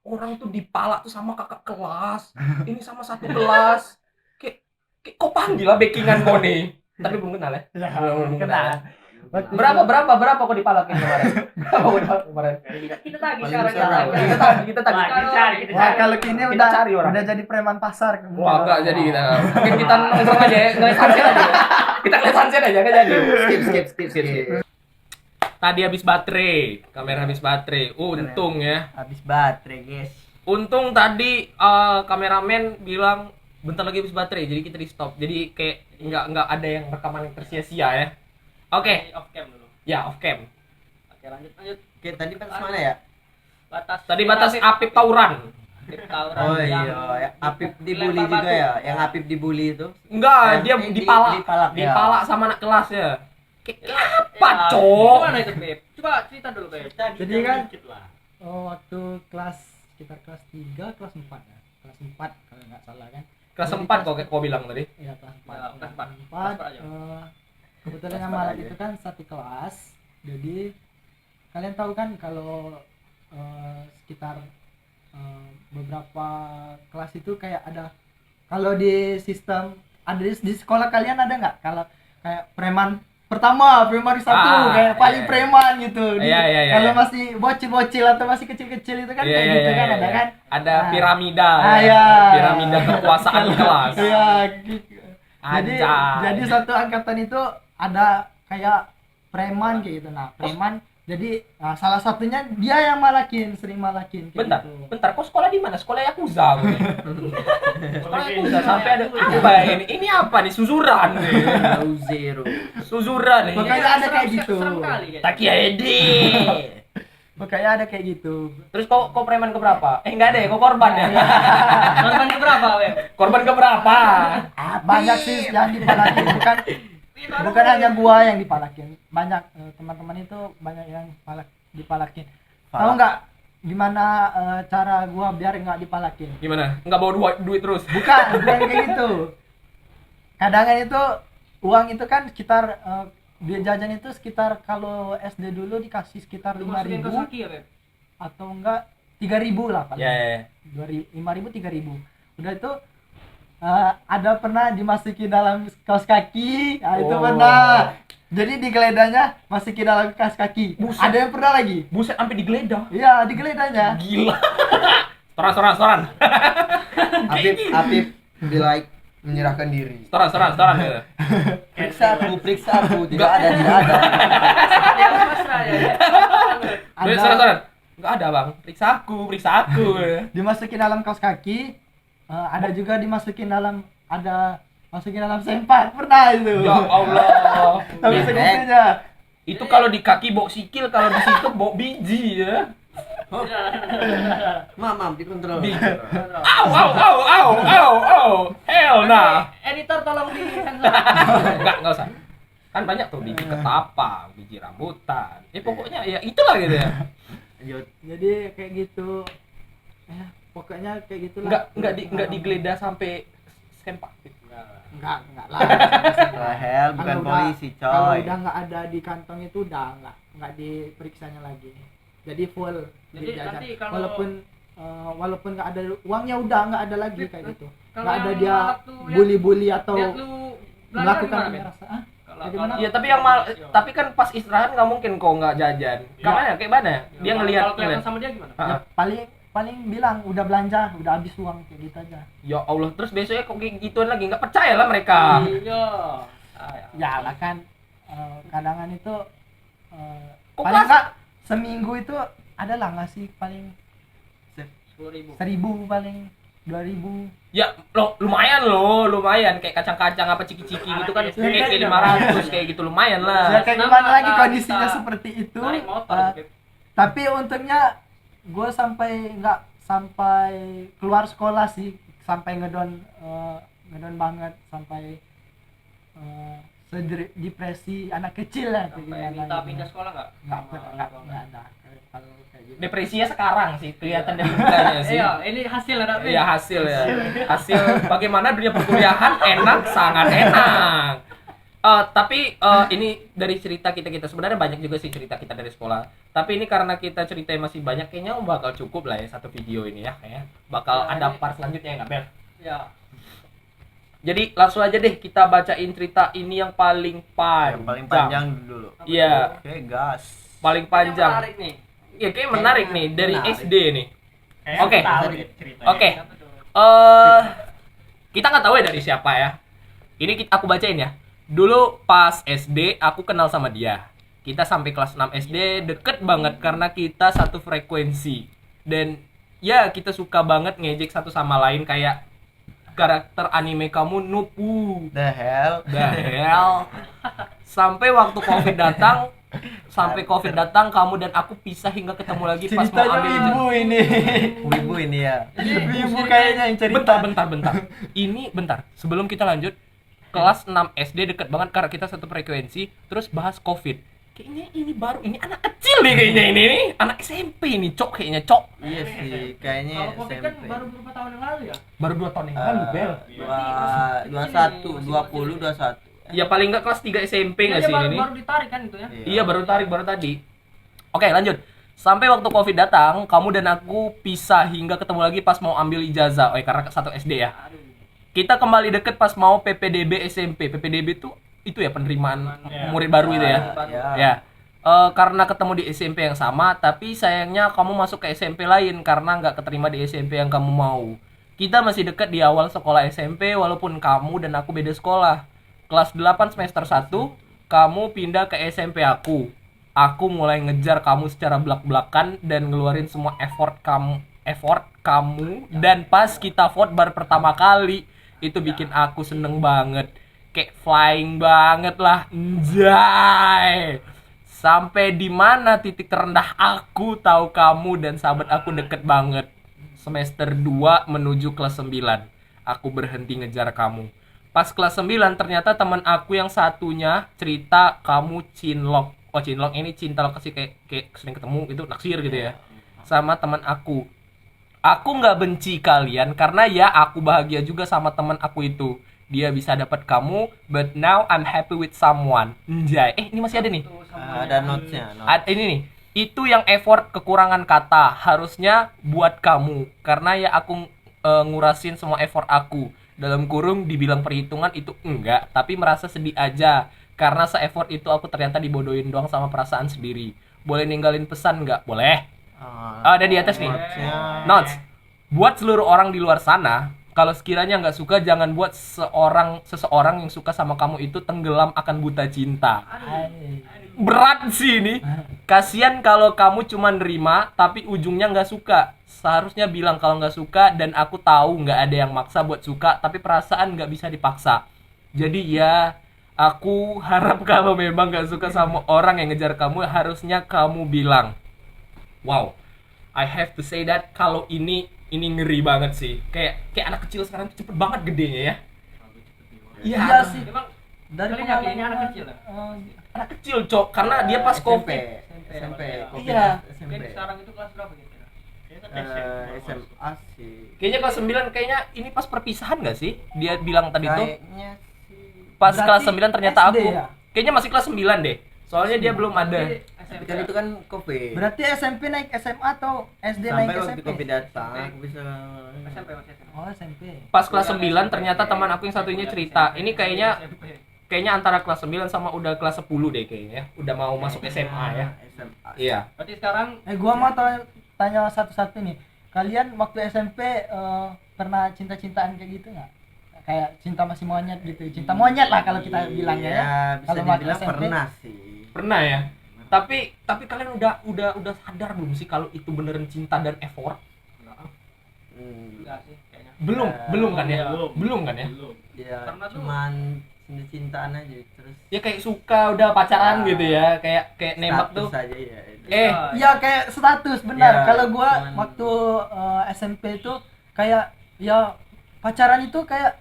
[SPEAKER 1] orang tuh dipalak tuh sama kakak kelas. Ini sama satu kelas. Kayak kau panggil lah backingan kau nih. Tapi belum kenal ya. Belum kenal.
[SPEAKER 2] Waktu
[SPEAKER 1] Berapa kok dipalakin kemarin? Berapa kok dipalakin kemarin?
[SPEAKER 4] Kita tagih
[SPEAKER 3] Paling
[SPEAKER 4] sekarang
[SPEAKER 3] besar
[SPEAKER 4] ya.
[SPEAKER 3] apa?
[SPEAKER 1] Kita tagih.
[SPEAKER 2] Wah, kalau kini
[SPEAKER 1] Kita
[SPEAKER 2] udah
[SPEAKER 1] cari orang.
[SPEAKER 2] udah jadi preman pasar.
[SPEAKER 1] Wah, enggak jadi kita. Mungkin kita nongkrong aja ya, ngeliat sunset aja. Kita ngeliat sunset aja, enggak jadi.
[SPEAKER 3] Skip.
[SPEAKER 1] Tadi habis baterai, kamera habis baterai. Untung ya.
[SPEAKER 3] Habis baterai, guys.
[SPEAKER 1] Untung tadi kameramen bilang bentar lagi habis baterai, jadi kita di stop. Jadi kayak nggak ada yang rekaman yang tersia-sia ya. Oke,
[SPEAKER 4] Off cam dulu.
[SPEAKER 1] ya off cam.
[SPEAKER 4] Oke, lanjut.
[SPEAKER 3] Oke, tadi batas mana ya?
[SPEAKER 4] Batas.
[SPEAKER 1] Tadi batas Apip tawuran.
[SPEAKER 4] Tawuran
[SPEAKER 3] Oh
[SPEAKER 4] yang
[SPEAKER 3] iya, ya. Apip dibully
[SPEAKER 4] lempar
[SPEAKER 3] juga
[SPEAKER 4] batu.
[SPEAKER 3] ya? Yang Apip dibully itu?
[SPEAKER 1] Enggak, dia
[SPEAKER 3] Di-
[SPEAKER 1] dipalak.
[SPEAKER 3] dipalak, ya.
[SPEAKER 1] Dipalak sama anak kelasnya.
[SPEAKER 4] Itu,
[SPEAKER 1] Apa,
[SPEAKER 4] ya,
[SPEAKER 1] Cok?
[SPEAKER 4] Gimana itu, Beb? Coba cerita dulu, Beb.
[SPEAKER 2] Jadi kan
[SPEAKER 5] Dikit lah.
[SPEAKER 2] waktu kelas sekitar kelas 3, kelas 4 ya. Kelas 4 kalau nggak salah kan.
[SPEAKER 1] Kelas
[SPEAKER 2] Jadi
[SPEAKER 1] 4 kok bilang tadi.
[SPEAKER 2] Iya, kelas 4.
[SPEAKER 4] Ya, kelas 4.
[SPEAKER 2] Empat,
[SPEAKER 4] Kelas 4 aja.
[SPEAKER 2] kebetulan
[SPEAKER 3] Kelas
[SPEAKER 2] yang
[SPEAKER 3] 4
[SPEAKER 2] malah
[SPEAKER 3] aja.
[SPEAKER 2] itu kan satu kelas. Jadi kalian tahu kan kalau sekitar beberapa kelas itu kayak ada, kalau di sistem ada di sekolah kalian ada nggak kalau kayak preman pertama, preman satu, kayak paling
[SPEAKER 1] iya.
[SPEAKER 2] preman gitu.
[SPEAKER 1] Iya.
[SPEAKER 2] Kalau masih bocil-bocil atau masih kecil-kecil itu kan
[SPEAKER 1] Iya,
[SPEAKER 2] kayak
[SPEAKER 1] iya,
[SPEAKER 2] gitu
[SPEAKER 1] iya,
[SPEAKER 2] kan,
[SPEAKER 1] iya,
[SPEAKER 2] ada
[SPEAKER 1] iya.
[SPEAKER 2] kan.
[SPEAKER 1] Ada
[SPEAKER 2] Ah.
[SPEAKER 1] piramida.
[SPEAKER 2] Iya.
[SPEAKER 1] Piramida kekuasaan kelas.
[SPEAKER 2] Iya. Jadi
[SPEAKER 1] Anjay.
[SPEAKER 2] jadi satu angkatan itu ada kayak preman kayak gitu. Nah, preman jadi salah satunya dia yang sering malakin kayak
[SPEAKER 1] Bentar,
[SPEAKER 2] gitu.
[SPEAKER 1] bentar. Kok sekolah di mana? Sekolah Yakuza gue. Sekolah Yakuza sampai ada apa ya ini? Ini apa nih? Suzuran nih.
[SPEAKER 3] Low zero.
[SPEAKER 1] Suzuran nih.
[SPEAKER 2] Makanya ada kayak gitu.
[SPEAKER 4] Serem kali kayaknya.
[SPEAKER 1] Takiede.
[SPEAKER 2] Makanya ada kayak gitu.
[SPEAKER 1] Terus kok preman keberapa? Enggak deh, kok korban ya?
[SPEAKER 4] Korban keberapa, Beb?
[SPEAKER 1] Korban keberapa?
[SPEAKER 2] Banyak sih yang dipalakin, bukan hanya gua yang dipalakin. Banyak teman-teman itu banyak yang dipalakin. Tahu nggak gimana cara gua biar nggak dipalakin?
[SPEAKER 1] Gimana? Enggak bawa duit terus.
[SPEAKER 2] Bukan kayak gitu. Kadang itu uang itu kan sekitar biaya jajan itu sekitar, kalau SD dulu dikasih sekitar
[SPEAKER 4] Lu masukin ke
[SPEAKER 2] 5.000
[SPEAKER 4] Saki ya, Beb?
[SPEAKER 2] atau enggak 3.000 lah paling.
[SPEAKER 1] Ya.
[SPEAKER 2] 5.000 3.000. Udah itu ada pernah dimasuki dalam kaos kaki. Nah, itu
[SPEAKER 1] Oh.
[SPEAKER 2] pernah. Jadi digeledahnya masukin dalam kaos kaki.
[SPEAKER 1] Buset.
[SPEAKER 2] Ada yang pernah lagi.
[SPEAKER 1] Buset sampai digeledah.
[SPEAKER 2] Iya, digeledahnya.
[SPEAKER 1] Gila. Setoran.
[SPEAKER 3] Apip be like menyerahkan diri.
[SPEAKER 1] Setoran.
[SPEAKER 3] Periksa aku, tidak ada.
[SPEAKER 4] Dia pasrah ya.
[SPEAKER 1] Setoran. Enggak ada, Bang. Periksa aku.
[SPEAKER 2] Dimasukin dalam kaos kaki. Ada juga dimasukin dalam sempak, pernah itu.
[SPEAKER 1] Ya Allah.
[SPEAKER 2] Tapi segitunya.
[SPEAKER 1] Itu kalau di kaki bau sikil, kalau di situ bau biji ya.
[SPEAKER 3] Maaf, dikontrol.
[SPEAKER 1] Au. Hell nah.
[SPEAKER 4] Editor tolong di sensor.
[SPEAKER 1] Enggak usah. Kan banyak tuh biji ketapang, biji rambutan. Pokoknya ya itulah gitu ya.
[SPEAKER 3] Lanjut.
[SPEAKER 2] Jadi kayak gitu. Pokoknya kayak gitulah.
[SPEAKER 1] Enggak digeledah sampai sempak.
[SPEAKER 2] Enggak lah.
[SPEAKER 3] Oh, hell, bukan
[SPEAKER 2] Kalau udah-
[SPEAKER 3] polisi,
[SPEAKER 2] Kalau
[SPEAKER 3] coy.
[SPEAKER 2] udah nggak ada di kantong itu udah nggak diperiksanya lagi. Jadi full.
[SPEAKER 4] Jadi
[SPEAKER 2] dijajan.
[SPEAKER 4] nanti kalau-
[SPEAKER 2] walaupun nggak ada uangnya udah nggak ada lagi kayak gitu.
[SPEAKER 4] Kalau
[SPEAKER 2] Nggak ada
[SPEAKER 4] yang
[SPEAKER 2] dia
[SPEAKER 4] waktu lihat-
[SPEAKER 2] bully-bully atau
[SPEAKER 4] lihat lu belajar
[SPEAKER 2] melakukan
[SPEAKER 4] gimana, Beb?
[SPEAKER 2] kekerasan. Ah,
[SPEAKER 4] Kalau
[SPEAKER 2] Gimana?
[SPEAKER 1] Iya, tapi kan pas istirahat nggak mungkin kok nggak jajan. Kayak mana? Dia ngelihat
[SPEAKER 4] kalau kelihatan sama dia gimana?
[SPEAKER 2] ya, paling bilang udah belanja, udah habis uang kayak gitu aja.
[SPEAKER 1] Ya Allah, terus besoknya kok kayak gituan lagi, nggak percaya lah mereka.
[SPEAKER 4] Iya.
[SPEAKER 2] Ya lah kan kadangan itu
[SPEAKER 1] Kok
[SPEAKER 2] paling
[SPEAKER 1] pas-
[SPEAKER 2] nggak seminggu itu adalah ngasih paling
[SPEAKER 4] 10.000.
[SPEAKER 2] 1.000 paling 2.000.
[SPEAKER 1] Ya lumayan kayak kacang-kacang apa ciki-ciki gitu kan,
[SPEAKER 2] Ya,
[SPEAKER 1] kayak
[SPEAKER 2] kan,
[SPEAKER 1] 500 kayak gitu lumayan
[SPEAKER 2] Ya
[SPEAKER 1] lah.
[SPEAKER 2] kayak
[SPEAKER 4] Kenapa
[SPEAKER 2] gimana lagi
[SPEAKER 4] nggak
[SPEAKER 2] kondisinya
[SPEAKER 4] bisa
[SPEAKER 2] seperti itu.
[SPEAKER 4] Narik motor, Beb.
[SPEAKER 2] Tapi untungnya gue nggak sampai keluar sekolah sih, sampai ngedon banget, sampai depresi anak kecil lah kayak
[SPEAKER 4] Sampai
[SPEAKER 2] gimana
[SPEAKER 4] minta
[SPEAKER 2] gitu.
[SPEAKER 4] pindah sekolah nggak?
[SPEAKER 2] nggak ada kalau kayak gitu.
[SPEAKER 1] Depresinya sekarang sih kelihatan dari mukanya sih.
[SPEAKER 4] Iya, ini hasil ada Beb.
[SPEAKER 1] Iya hasil ya. Hasil bagaimana dunia perkuliahan enak, sangat enak. Tapi ini dari cerita kita sebenarnya banyak juga sih cerita kita dari sekolah. Tapi ini karena kita ceritanya masih banyak, kayaknya bakal cukup lah ya satu video ini ya. Kayaknya bakal
[SPEAKER 4] Ya,
[SPEAKER 1] ada
[SPEAKER 4] ini-
[SPEAKER 1] part selanjutnya ya nggak Bel?
[SPEAKER 4] Ya.
[SPEAKER 1] Jadi langsung aja deh kita bacain cerita ini yang paling panjang.
[SPEAKER 3] Yang paling panjang dulu.
[SPEAKER 1] Iya,
[SPEAKER 3] Oke, gas.
[SPEAKER 1] paling
[SPEAKER 4] Ini
[SPEAKER 1] panjang.
[SPEAKER 4] menarik nih.
[SPEAKER 1] Ya kayak menarik nih dari
[SPEAKER 3] Menarik.
[SPEAKER 1] SD nih.
[SPEAKER 5] Kayak
[SPEAKER 1] Oke.
[SPEAKER 5] tahu deh ceritanya.
[SPEAKER 1] Oke.
[SPEAKER 4] Siapa tuh?
[SPEAKER 1] Kita nggak tahu ya dari siapa ya. Ini aku bacain ya. Dulu pas SD aku kenal sama dia. Kita sampai kelas 6 SD deket banget karena kita satu frekuensi. Dan ya kita suka banget ngejek satu sama lain kayak karakter anime kamu Nupu.
[SPEAKER 3] The hell.
[SPEAKER 1] The hell. Sampai waktu Covid datang, Sampai Covid datang, kamu dan aku pisah hingga ketemu lagi pas mau
[SPEAKER 2] Ceritanya
[SPEAKER 1] ambil
[SPEAKER 2] ibu ini.
[SPEAKER 3] Ibu ini ya.
[SPEAKER 2] Ibu kayaknya yang cerita.
[SPEAKER 1] Bentar. Ini bentar. Sebelum kita lanjut, kelas 6 SD deket banget karena kita satu frekuensi, terus bahas Covid. Kayaknya ini baru, ini anak kecil nih kayaknya ini nih. Anak SMP nih, Cok kayaknya, Cok.
[SPEAKER 3] Iya sih, kayaknya
[SPEAKER 4] Kalau Covid kan
[SPEAKER 3] SMP.
[SPEAKER 4] baru beberapa tahun yang lalu ya.
[SPEAKER 1] Baru 2 tahun yang lalu, Bel.
[SPEAKER 3] 21, 20, 21.
[SPEAKER 1] Ya paling enggak kelas 3 SMP enggak sih
[SPEAKER 4] baru,
[SPEAKER 1] ini?
[SPEAKER 4] baru ditarik kan itu ya.
[SPEAKER 1] Iya, baru tadi. Oke, lanjut. Sampai waktu Covid datang, kamu dan aku pisah hingga ketemu lagi pas mau ambil ijazah. Karena satu SD ya.
[SPEAKER 4] Aduh.
[SPEAKER 1] Kita kembali deket pas mau PPDB SMP. PPDB itu ya penerimaan murid baru itu ya. Ya. Karena ketemu di SMP yang sama, tapi sayangnya kamu masuk ke SMP lain karena nggak keterima di SMP yang kamu mau. Kita masih dekat di awal sekolah SMP walaupun kamu dan aku beda sekolah. Kelas 8 semester 1, kamu pindah ke SMP aku. Aku mulai ngejar kamu secara belak-belakan dan ngeluarin semua effort kamu. Dan pas kita vote baru pertama kali, itu bikin aku seneng banget. Kayak flying banget lah. Anjay. Sampai di mana titik terendah aku tahu kamu dan sahabat aku deket banget. Semester 2 menuju kelas 9. Aku berhenti ngejar kamu. Pas kelas 9 ternyata teman aku yang satunya cerita kamu cinlok. Cinlok ini cinta lokasi kayak sering ketemu itu naksir gitu ya. Sama teman aku. Aku nggak benci kalian karena ya aku bahagia juga sama teman aku itu. Dia bisa dapat kamu, but now I'm happy with someone. Anjay. Ini masih ada nih.
[SPEAKER 3] Ada notes-nya.
[SPEAKER 1] Ini nih. Itu yang effort kekurangan kata. Harusnya buat kamu. Karena ya aku ngurasin semua effort aku. Dalam kurung dibilang perhitungan itu enggak. Tapi merasa sedih aja. Karena se-effort itu aku ternyata dibodohin doang sama perasaan sendiri. Boleh ninggalin pesan nggak? Boleh. Ada di atas nih. Notes. Buat seluruh orang di luar sana, kalau sekiranya nggak suka, jangan buat seseorang yang suka sama kamu itu tenggelam akan buta cinta. Berat sih ini. Kasian kalau kamu cuma nerima, tapi ujungnya nggak suka. Seharusnya bilang kalau nggak suka, dan aku tahu nggak ada yang maksa buat suka, tapi perasaan nggak bisa dipaksa. Jadi ya, aku harap kalau memang nggak suka sama orang yang ngejar kamu, harusnya kamu bilang. Wow, I have to say that kalau ini ngeri banget sih. Kayak anak kecil sekarang cepet banget gedenya ya.
[SPEAKER 2] Iya sih.
[SPEAKER 4] Emang
[SPEAKER 2] Dari
[SPEAKER 4] kalian yakinnya anak kecil ya?
[SPEAKER 1] Anak kecil, Cok, karena dia pas Covid.
[SPEAKER 3] SMP.
[SPEAKER 1] Iya.
[SPEAKER 4] Mungkin sekarang itu kelas berapa kira-kira?
[SPEAKER 3] SMA sih.
[SPEAKER 1] Kayaknya kelas 9 kayaknya ini pas perpisahan gak sih? Dia bilang tadi tuh
[SPEAKER 3] Kayaknya sih.
[SPEAKER 1] pas
[SPEAKER 2] Berarti
[SPEAKER 1] kelas 9 ternyata
[SPEAKER 2] SD
[SPEAKER 1] aku.
[SPEAKER 2] ya?
[SPEAKER 1] Kayaknya masih kelas 9 deh. Soalnya dia belum ada.
[SPEAKER 3] Tapi kan itu kan Covid.
[SPEAKER 2] Berarti SMP naik SMA atau SD
[SPEAKER 3] Sampai
[SPEAKER 2] naik
[SPEAKER 3] waktu
[SPEAKER 2] SMP?
[SPEAKER 3] Covid datang aku bisa
[SPEAKER 4] SMP masih SMP.
[SPEAKER 2] Oh, SMP.
[SPEAKER 1] Pas kelas 9 ternyata teman aku yang satunya cerita. Ini kayaknya antara kelas 9 sama udah kelas 10 deh kayaknya. Udah mau masuk SMA ya.
[SPEAKER 3] SMA.
[SPEAKER 1] Iya.
[SPEAKER 4] Berarti sekarang
[SPEAKER 2] Gua mau tanya satu-satu nih. Kalian waktu SMP pernah cinta-cintaan kayak gitu nggak? Kayak cinta masih monyet gitu. Cinta monyet lah kalau kita bilangnya ya.
[SPEAKER 3] Bisa
[SPEAKER 2] Kalau waktu
[SPEAKER 3] dibilang
[SPEAKER 2] SMP,
[SPEAKER 3] pernah sih.
[SPEAKER 1] Pernah ya? Tapi kalian udah sadar belum sih kalau itu beneran cinta dan effort?
[SPEAKER 4] enggak sih kayaknya.
[SPEAKER 1] Belum kan ya?
[SPEAKER 5] Belum.
[SPEAKER 1] Belum kan ya?
[SPEAKER 3] Ya
[SPEAKER 4] Karena tuh-
[SPEAKER 3] cuman cinta-cintaan aja terus
[SPEAKER 1] Ya kayak suka udah pacaran gitu ya. Kayak nembak tuh.
[SPEAKER 3] status aja ya.
[SPEAKER 2] ya kayak status benar.
[SPEAKER 3] Ya,
[SPEAKER 2] Kalau gua
[SPEAKER 3] cuman-
[SPEAKER 2] waktu SMP itu kayak ya pacaran itu kayak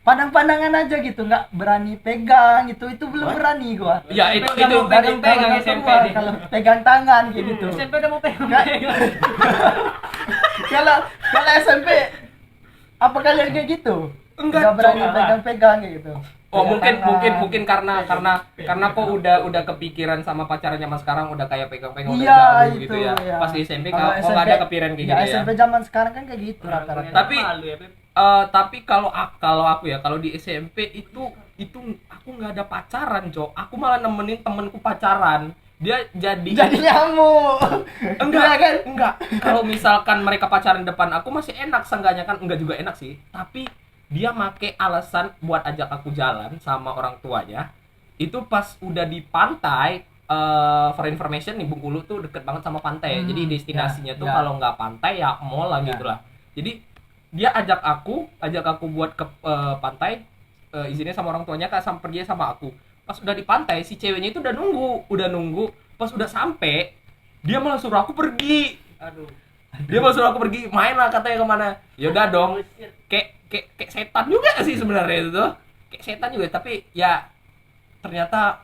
[SPEAKER 2] pandang-pandangan aja gitu, nggak berani pegang gitu. Itu belum
[SPEAKER 3] What?
[SPEAKER 2] berani gua.
[SPEAKER 1] Ya itu
[SPEAKER 4] Udah mau
[SPEAKER 2] Dari
[SPEAKER 4] pegang
[SPEAKER 2] kalau
[SPEAKER 4] SMP
[SPEAKER 2] keluar,
[SPEAKER 4] nih.
[SPEAKER 2] kalau pegang tangan kayak gitu.
[SPEAKER 4] SMP udah mau pegang.
[SPEAKER 2] Kalau SMP apa kalian kayak gitu?
[SPEAKER 1] Enggak,
[SPEAKER 2] Nggak berani
[SPEAKER 1] Cok.
[SPEAKER 2] pegang-pegang kayak gitu.
[SPEAKER 1] Oh
[SPEAKER 2] Pegang
[SPEAKER 1] mungkin
[SPEAKER 2] tangan.
[SPEAKER 1] karena kok udah kepikiran sama pacarnya mas sekarang udah kayak pegang-pegang udah
[SPEAKER 2] Iya,
[SPEAKER 1] jauh
[SPEAKER 2] itu,
[SPEAKER 1] gitu ya.
[SPEAKER 2] ya.
[SPEAKER 1] Pas di SMP
[SPEAKER 2] Kalau
[SPEAKER 1] kok nggak ada kepikiran kayak gitu ya.
[SPEAKER 2] SMP zaman sekarang kan kayak gitu rata-rata.
[SPEAKER 1] Tapi-
[SPEAKER 4] malu ya, Beb.
[SPEAKER 1] Tapi kalau aku ya kalau di SMP itu aku nggak ada pacaran, Cok. Aku malah nemenin temenku pacaran. Dia
[SPEAKER 2] Jadi nyamuk.
[SPEAKER 1] enggak
[SPEAKER 2] Iya kan?
[SPEAKER 1] enggak. Kalau misalkan mereka pacaran depan aku masih enak, seenggaknya kan enggak juga enak sih. Tapi dia make alasan buat ajak aku jalan sama orang tuanya. Itu pas udah di pantai, for information nih Bengkulu tuh deket banget sama pantai. Jadi destinasinya tuh
[SPEAKER 2] ya.
[SPEAKER 1] kalau nggak pantai ya mall lah
[SPEAKER 2] Ya.
[SPEAKER 1] gitu lah. Jadi dia ajak aku buat ke pantai, izinnya sama orang tuanya Kak, pergi sama aku. pas udah di pantai si ceweknya itu udah nunggu, pas udah sampai dia malah suruh aku pergi.
[SPEAKER 4] Aduh.
[SPEAKER 1] Dia malah suruh aku pergi, main lah katanya kemana. Ya udah dong. Kayak setan juga sih sebenarnya itu tuh. Kayak setan juga, tapi ya ternyata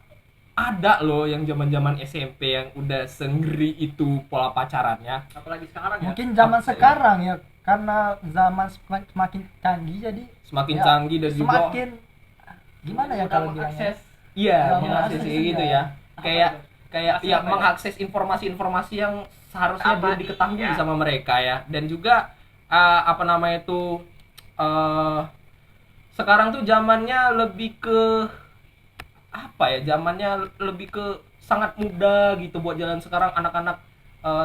[SPEAKER 1] ada loh yang zaman-zaman SMP yang udah senggeri itu pola pacarannya.
[SPEAKER 4] Apalagi sekarang ya.
[SPEAKER 2] Mungkin zaman sekarang ya, karena zaman semakin canggih jadi
[SPEAKER 1] Semakin
[SPEAKER 2] ya,
[SPEAKER 1] canggih dan juga
[SPEAKER 2] semakin gimana ya kalau bilangnya?
[SPEAKER 1] iya,
[SPEAKER 2] Ya,
[SPEAKER 1] mengakses
[SPEAKER 2] mengakses
[SPEAKER 1] gitu
[SPEAKER 2] ya.
[SPEAKER 1] ya. Kayak
[SPEAKER 4] Apa
[SPEAKER 1] ya
[SPEAKER 4] ya?
[SPEAKER 1] mengakses informasi-informasi yang seharusnya
[SPEAKER 4] Apa
[SPEAKER 1] belum
[SPEAKER 4] nih?
[SPEAKER 1] diketahui
[SPEAKER 4] Ya.
[SPEAKER 1] sama mereka ya. Dan juga apa namanya itu sekarang tuh zamannya lebih ke apa ya? Zamannya lebih ke sangat muda gitu buat jalan sekarang anak-anak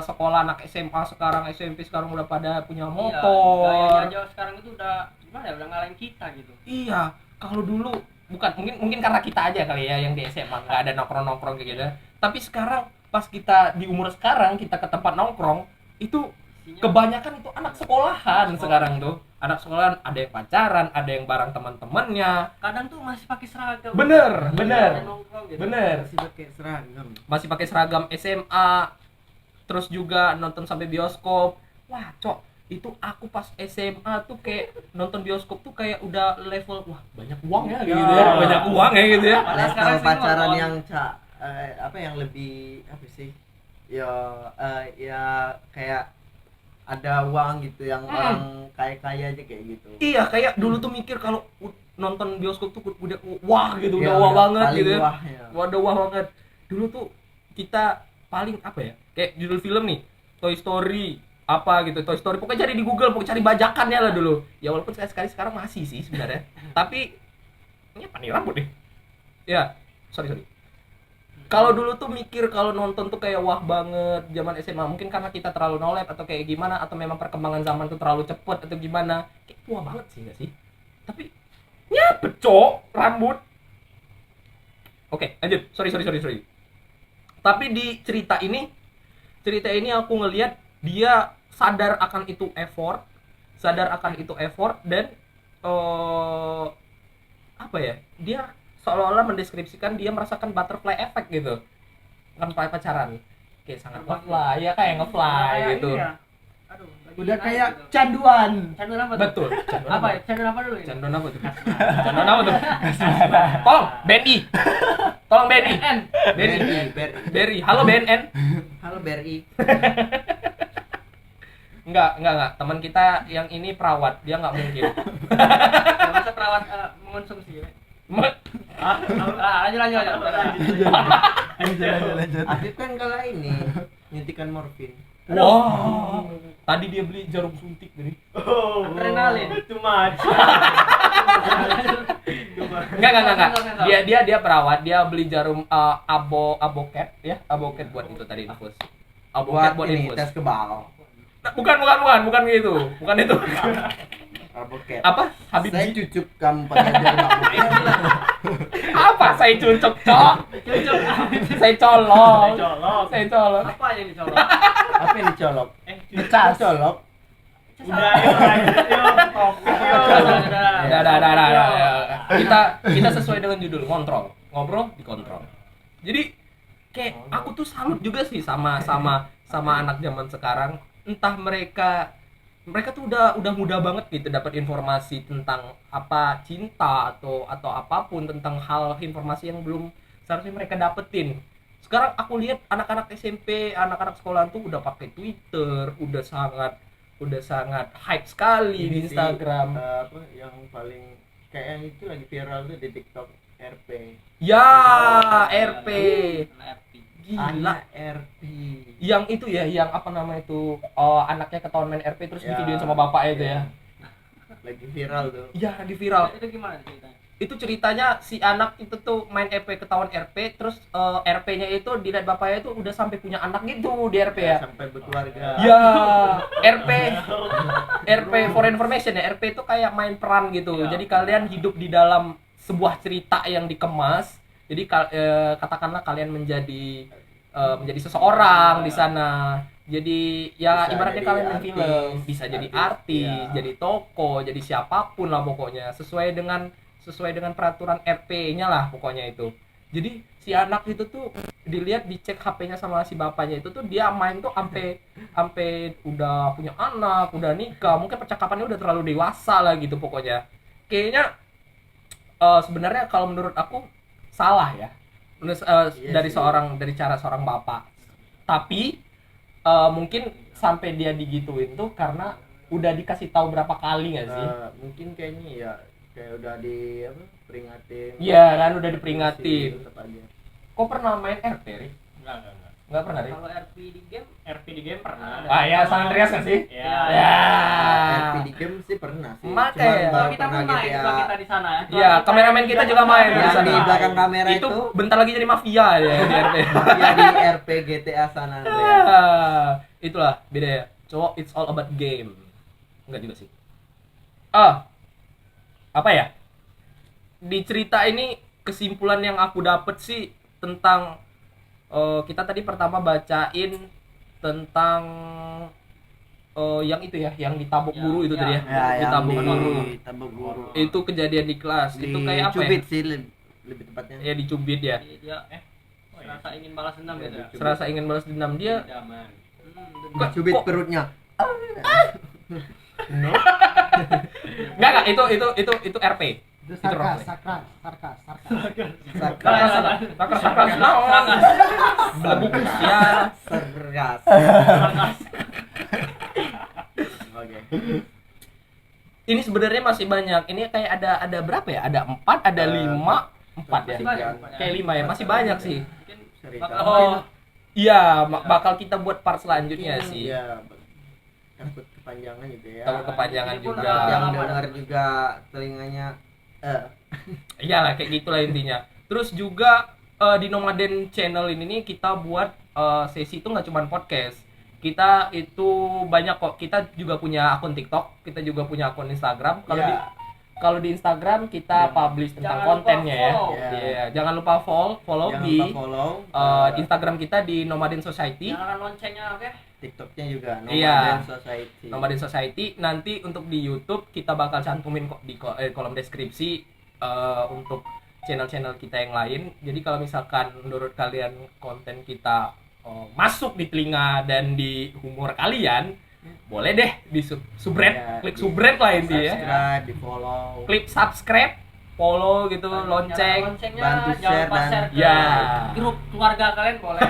[SPEAKER 1] sekolah, anak SMA sekarang, SMP sekarang udah pada punya
[SPEAKER 4] Iya,
[SPEAKER 1] motor.
[SPEAKER 4] gayanya aja sekarang itu udah gimana ya, udah ngalahin kita gitu.
[SPEAKER 1] Iya, kalau dulu bukan mungkin karena kita aja kali ya yang di SMA nggak ada nongkrong kayak gitu. Tapi sekarang pas kita di umur sekarang kita ke tempat nongkrong itu kebanyakan itu anak sekolahan sekarang tuh. Anak sekolahan ada yang pacaran, ada yang bareng teman-temannya.
[SPEAKER 4] Kadang tuh masih pakai seragam.
[SPEAKER 1] Bener.
[SPEAKER 4] Nongkrong gitu.
[SPEAKER 1] Bener.
[SPEAKER 3] Masih pakai seragam.
[SPEAKER 1] Masih pakai seragam SMA. Terus juga nonton sampai bioskop. Wah, cok, itu aku pas SMA tuh kayak nonton bioskop tuh kayak udah level wah banyak uang ya gitu ya. Banyak uang ya gitu ya.
[SPEAKER 4] Padahal sekarang
[SPEAKER 3] Level
[SPEAKER 4] sih
[SPEAKER 3] pacaran
[SPEAKER 4] nonton.
[SPEAKER 3] yang apa yang lebih apa sih? Ya kayak ada uang gitu yang orang kaya-kaya aja kayak gitu.
[SPEAKER 1] Iya, kayak dulu tuh mikir kalau nonton bioskop tuh udah wah gitu,
[SPEAKER 3] Ya,
[SPEAKER 1] udah wah banget
[SPEAKER 3] paling
[SPEAKER 1] gitu ya.
[SPEAKER 3] wah, ya.
[SPEAKER 1] Udah wah banget. Dulu tuh kita paling apa ya? Kayak judul film nih, Toy Story apa gitu, Toy Story pokoknya cari di Google, pokoknya cari bajakannya lah dulu. Ya walaupun sekali sekarang masih sih sebenarnya. Tapi ini apa nih rambut nih? Ya, sorry. Kalau dulu tuh mikir kalau nonton tuh kayak wah banget zaman SMA, mungkin karena kita terlalu knowledge atau kayak gimana, atau memang perkembangan zaman tuh terlalu cepet atau gimana, kayak tua banget sih nggak sih? Tapi ya becok rambut. Oke, lanjut. Sorry. Tapi di cerita ini aku ngelihat dia sadar akan itu effort dan apa ya? Dia seolah-olah mendeskripsikan dia merasakan butterfly effect gitu. Kan pacaran. Kayak sangat ngefly, ya kayak ngefly gitu.
[SPEAKER 4] Iya. Aduh, lagi
[SPEAKER 2] Udah
[SPEAKER 4] naik
[SPEAKER 2] kayak
[SPEAKER 4] gitu.
[SPEAKER 2] canduan.
[SPEAKER 4] Canduan apa tuh?
[SPEAKER 1] Betul.
[SPEAKER 4] Apa ya? Canduan apa dulu ini?
[SPEAKER 1] Canduan apa tuh? Canduan apa tuh? Tolong, BNI. Tolong BNI. BNI. BRI. Halo BNN.
[SPEAKER 3] Halo BRI.
[SPEAKER 1] Enggak. Teman kita yang ini perawat, dia enggak mungkin.
[SPEAKER 4] Ya, masa perawat mengonsumsi ya? Lanjut.
[SPEAKER 2] Lanjut.
[SPEAKER 3] Afif kan kalau ini nyuntikan morfin.
[SPEAKER 1] Wow. Tadi dia beli jarum suntik tadi.
[SPEAKER 4] Adrenalin.
[SPEAKER 5] Too much.
[SPEAKER 1] Enggak. Dia perawat, dia beli jarum aboket ya, aboket buat itu tadi infus. Aboket buat
[SPEAKER 3] ini
[SPEAKER 1] infus.
[SPEAKER 3] tes kebal.
[SPEAKER 1] Bukan gitu. Bukan itu.
[SPEAKER 3] Aboket.
[SPEAKER 1] Apa?
[SPEAKER 3] Saya
[SPEAKER 1] Habib
[SPEAKER 3] cucup kamu pakai jarum aboket.
[SPEAKER 1] apa? Saya cucuk, Cok. Saya colong. Saya colong.
[SPEAKER 4] Apa yang dicolok?
[SPEAKER 3] Apa yang dicolok?
[SPEAKER 2] Ngecas.
[SPEAKER 3] Dicolok.
[SPEAKER 5] Udah, yuk lanjut yuk. Topik yuk.
[SPEAKER 1] Udah. Kita sesuai dengan judul, ngobrol dikontrol. Jadi kayak aku tuh salut juga sih sama anak zaman sekarang. Entah mereka tuh udah mudah banget gitu dapat informasi tentang apa cinta atau apapun tentang hal informasi yang belum seharusnya mereka dapetin. Sekarang aku lihat anak-anak SMP, anak-anak sekolah tuh udah pakai Twitter, udah sangat hype sekali di
[SPEAKER 3] Ini sih,
[SPEAKER 1] Instagram.
[SPEAKER 3] apa yang paling kayak yang itu lagi viral tuh di TikTok RP.
[SPEAKER 1] Ya, RP. Gila.
[SPEAKER 3] Anak RP.
[SPEAKER 1] Yang itu ya, yang apa nama itu, anaknya ketahuan main RP terus
[SPEAKER 3] Ya.
[SPEAKER 1] divideoin sama bapaknya itu ya.
[SPEAKER 3] Lagi viral tuh.
[SPEAKER 1] Iya, lagi viral.
[SPEAKER 4] Itu gimana ceritanya?
[SPEAKER 1] Itu ceritanya si anak itu tuh main RP ketahuan RP, terus RP-nya itu dilihat bapaknya itu udah sampai punya anak gitu di RP ya.
[SPEAKER 3] Sampai berkeluarga.
[SPEAKER 1] Ya, RP for information ya. RP itu kayak main peran gitu.
[SPEAKER 5] Ya.
[SPEAKER 1] Jadi kalian hidup di dalam sebuah cerita yang dikemas. Jadi katakanlah kalian menjadi seseorang di sana. Jadi ya
[SPEAKER 3] Bisa
[SPEAKER 1] ibaratnya
[SPEAKER 3] jadi
[SPEAKER 1] kalian main
[SPEAKER 3] artis,
[SPEAKER 1] film, bisa jadi artis,
[SPEAKER 3] ya.
[SPEAKER 1] jadi tokoh, jadi siapapun lah pokoknya. Sesuai dengan peraturan RP-nya lah pokoknya itu. Jadi si anak itu tuh dilihat dicek HP-nya sama si bapaknya itu tuh dia main tuh sampai udah punya anak, udah nikah, mungkin percakapannya udah terlalu dewasa lah gitu pokoknya. Kayaknya sebenarnya kalau menurut aku salah ya. Dari cara seorang bapak. Tapi mungkin sampai dia digituin tuh karena udah dikasih tahu berapa kali nggak sih?
[SPEAKER 3] Mungkin kayaknya ya kayak udah di peringatin.
[SPEAKER 1] Iya kan udah diperingatin.
[SPEAKER 3] Tetap aja.
[SPEAKER 1] Kok pernah main RP, Ri?
[SPEAKER 5] Enggak.
[SPEAKER 1] Nggak pernah, Ri?
[SPEAKER 4] Kalau RP di game
[SPEAKER 5] Pernah.
[SPEAKER 1] Ah ya, San Andreas nggak sih?
[SPEAKER 5] Ya.
[SPEAKER 1] Ya.
[SPEAKER 3] RP di game sih pernah sih.
[SPEAKER 1] Makanya.
[SPEAKER 3] Cuman
[SPEAKER 4] Kalau
[SPEAKER 3] baru
[SPEAKER 4] kita
[SPEAKER 3] pernah
[SPEAKER 4] pun main
[SPEAKER 3] GTA.
[SPEAKER 4] juga kita di sana.
[SPEAKER 1] Iya, kameramen kita juga main di
[SPEAKER 3] Yang
[SPEAKER 1] sana.
[SPEAKER 3] di belakang kamera
[SPEAKER 1] Itu
[SPEAKER 3] itu
[SPEAKER 1] bentar lagi jadi mafia ya di RP.
[SPEAKER 3] ya di RP GTA San Andreas.
[SPEAKER 1] Itulah beda ya. Cowok it's all about game. Enggak juga sih. Apa ya? Di cerita ini kesimpulan yang aku dapet sih tentang kita tadi pertama bacain tentang yang itu ya, yang ditabok guru itu tadi ya.
[SPEAKER 3] Ya, yang
[SPEAKER 1] Ditabok guru.
[SPEAKER 3] ditabok guru.
[SPEAKER 1] Itu kejadian di kelas. Itu kayak apa ya?
[SPEAKER 3] Dicubit sih lebih tepatnya.
[SPEAKER 1] Ya dicubit ya.
[SPEAKER 4] Dia rasa ingin balas dendam gitu ya.
[SPEAKER 1] Serasa ingin balas dendam dia.
[SPEAKER 5] Daman.
[SPEAKER 3] Dicubit perutnya.
[SPEAKER 1] Enggak, itu RP.
[SPEAKER 2] Itu
[SPEAKER 1] Itu roleplay.
[SPEAKER 2] sarkas.
[SPEAKER 1] Sakar naon. Belebuk ya.
[SPEAKER 3] Sergas. Oke.
[SPEAKER 1] Ini sebenarnya masih banyak. Ini kayak ada berapa ya? Ada 4, ada 5, 4 ya.
[SPEAKER 4] Masih banyak.
[SPEAKER 1] Kayak 5 ya, masih banyak sih.
[SPEAKER 4] Mungkin
[SPEAKER 3] Cerita.
[SPEAKER 1] Oh. Iya, bakal kita buat part selanjutnya sih.
[SPEAKER 3] Iya. Takut kepanjangan gitu ya.
[SPEAKER 1] Takut kepanjangan
[SPEAKER 4] Ini pun
[SPEAKER 1] juga.
[SPEAKER 3] Yang dengar juga telinganya
[SPEAKER 1] Iyalah kayak gitulah intinya. Terus juga di Nomaden channel ini nih kita buat sesi itu nggak cuma podcast. Kita itu banyak kok. Kita juga punya akun TikTok, kita juga punya akun Instagram. Kalau di Instagram kita publish tentang
[SPEAKER 4] Jangan lupa
[SPEAKER 1] kontennya ya.
[SPEAKER 4] follow.
[SPEAKER 1] Iya, jangan lupa follow
[SPEAKER 3] jangan
[SPEAKER 1] di
[SPEAKER 3] lupa follow
[SPEAKER 1] Instagram kita di Nomaden Society.
[SPEAKER 4] nyalakan loncengnya, oke?
[SPEAKER 3] TikToknya juga
[SPEAKER 1] Iya.
[SPEAKER 3] Nomaden Society.
[SPEAKER 1] Nomaden Society. Nanti untuk di YouTube kita bakal cantumin kok di kolom deskripsi untuk channel-channel kita yang lain. Jadi kalau misalkan menurut kalian konten kita masuk di telinga dan di humor kalian, boleh deh di subscribe,
[SPEAKER 3] Ya,
[SPEAKER 1] klik
[SPEAKER 3] di
[SPEAKER 1] subscribe lah intinya ya.
[SPEAKER 3] subscribe, di follow.
[SPEAKER 1] Klik subscribe, follow gitu, lonceng.
[SPEAKER 4] Loncengnya
[SPEAKER 3] bantu
[SPEAKER 4] jangan
[SPEAKER 3] share
[SPEAKER 4] lupa
[SPEAKER 3] dan-
[SPEAKER 4] share ke
[SPEAKER 1] Ya.
[SPEAKER 4] grup keluarga kalian boleh.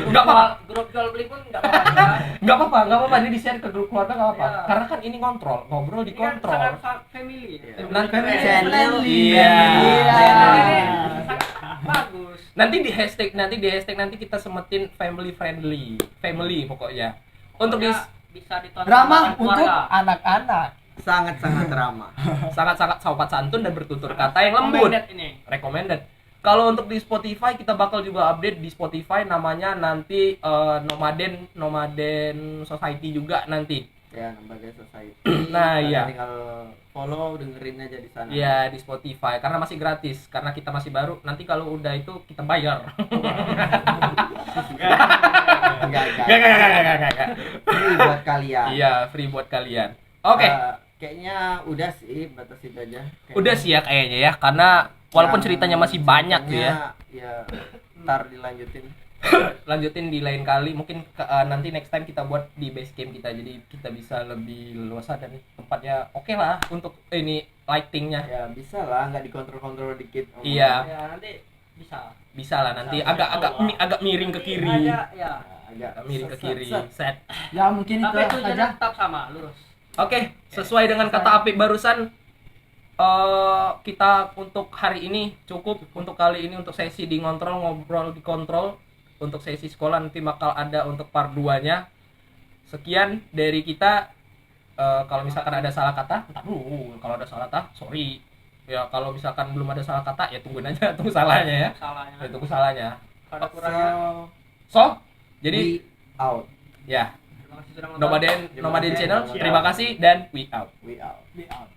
[SPEAKER 1] Nggak apa-apa.
[SPEAKER 4] Grup jual beli pun enggak apa-apa juga.
[SPEAKER 1] Nggak apa-apa, ini di-share ke grup keluarga nggak apa-apa.
[SPEAKER 4] Iya.
[SPEAKER 1] Karena kan ini ngobrol
[SPEAKER 4] Ini kan
[SPEAKER 1] dikontrol.
[SPEAKER 4] sangat family.
[SPEAKER 3] Iya.
[SPEAKER 1] Nanti
[SPEAKER 2] Family
[SPEAKER 3] Channel.
[SPEAKER 2] friendly.
[SPEAKER 1] Iya.
[SPEAKER 4] Channel ini sangat bagus.
[SPEAKER 1] Nanti di hashtag nanti kita semetin family pokoknya. Untuk
[SPEAKER 4] Pokoknya bisa ditonton
[SPEAKER 2] Ramah
[SPEAKER 4] bareng
[SPEAKER 2] untuk
[SPEAKER 4] keluarga.
[SPEAKER 2] anak-anak.
[SPEAKER 3] Sangat-sangat ramah.
[SPEAKER 1] sangat-sangat sopan santun dan bertutur kata yang lembut.
[SPEAKER 4] Recommended ini.
[SPEAKER 1] Recommended. Kalau untuk di Spotify kita bakal juga update di Spotify namanya nanti Nomaden Society juga nanti.
[SPEAKER 3] Ya, Nomaden Society.
[SPEAKER 1] Nah,
[SPEAKER 3] Kalian
[SPEAKER 1] iya.
[SPEAKER 3] tinggal follow, dengerin aja di sana.
[SPEAKER 1] Iya di Spotify karena masih gratis karena kita masih baru. Nanti kalau udah itu kita bayar.
[SPEAKER 3] Enggak.
[SPEAKER 1] Enggak.
[SPEAKER 3] Ini buat kalian.
[SPEAKER 1] Iya, free buat kalian. Oke.
[SPEAKER 3] Kayaknya udah sih, batas itu aja. Kayaknya.
[SPEAKER 1] Udah sih ya kayaknya ya karena walaupun
[SPEAKER 3] Yang
[SPEAKER 1] ceritanya masih banyak tuh ya.
[SPEAKER 3] Ya, ntar dilanjutin.
[SPEAKER 1] Lanjutin di lain kali mungkin nanti next time kita buat di base camp kita jadi kita bisa lebih luas dan tempatnya oke lah untuk ini lightingnya
[SPEAKER 3] Ya, bisa lah, nggak dikontrol-kontrol dikit.
[SPEAKER 1] Iya.
[SPEAKER 4] Ya nanti bisa.
[SPEAKER 1] Lah nanti
[SPEAKER 4] Bisa,
[SPEAKER 1] agak miring ke kiri
[SPEAKER 4] Ada, ya.
[SPEAKER 3] Agak
[SPEAKER 1] miring ke kiri
[SPEAKER 3] set.
[SPEAKER 1] set.
[SPEAKER 2] Ya mungkin itu
[SPEAKER 4] Tapi itu
[SPEAKER 2] saja.
[SPEAKER 4] tetap sama, lurus.
[SPEAKER 1] Oke, sesuai dengan kata Apik barusan kita untuk hari ini cukup untuk kali ini untuk sesi di ngobrol di kontrol. Untuk sesi sekolah nanti bakal ada untuk part 2-nya. Sekian dari kita. Kalau misalkan ada salah kata, entar dulu. Kalau ada salah kata, sorry. Ya kalau misalkan belum ada salah kata, ya tungguin aja, tunggu salahnya ya.
[SPEAKER 4] Salahnya.
[SPEAKER 1] Ya, tunggu salahnya.
[SPEAKER 4] Pada kurangnya.
[SPEAKER 3] So,
[SPEAKER 1] Jadi
[SPEAKER 3] we out.
[SPEAKER 1] ya,
[SPEAKER 4] Terima kasih sudah menonton.
[SPEAKER 1] Nomaden Channel. Terima kasih dan we out.
[SPEAKER 3] We out.
[SPEAKER 2] Be out.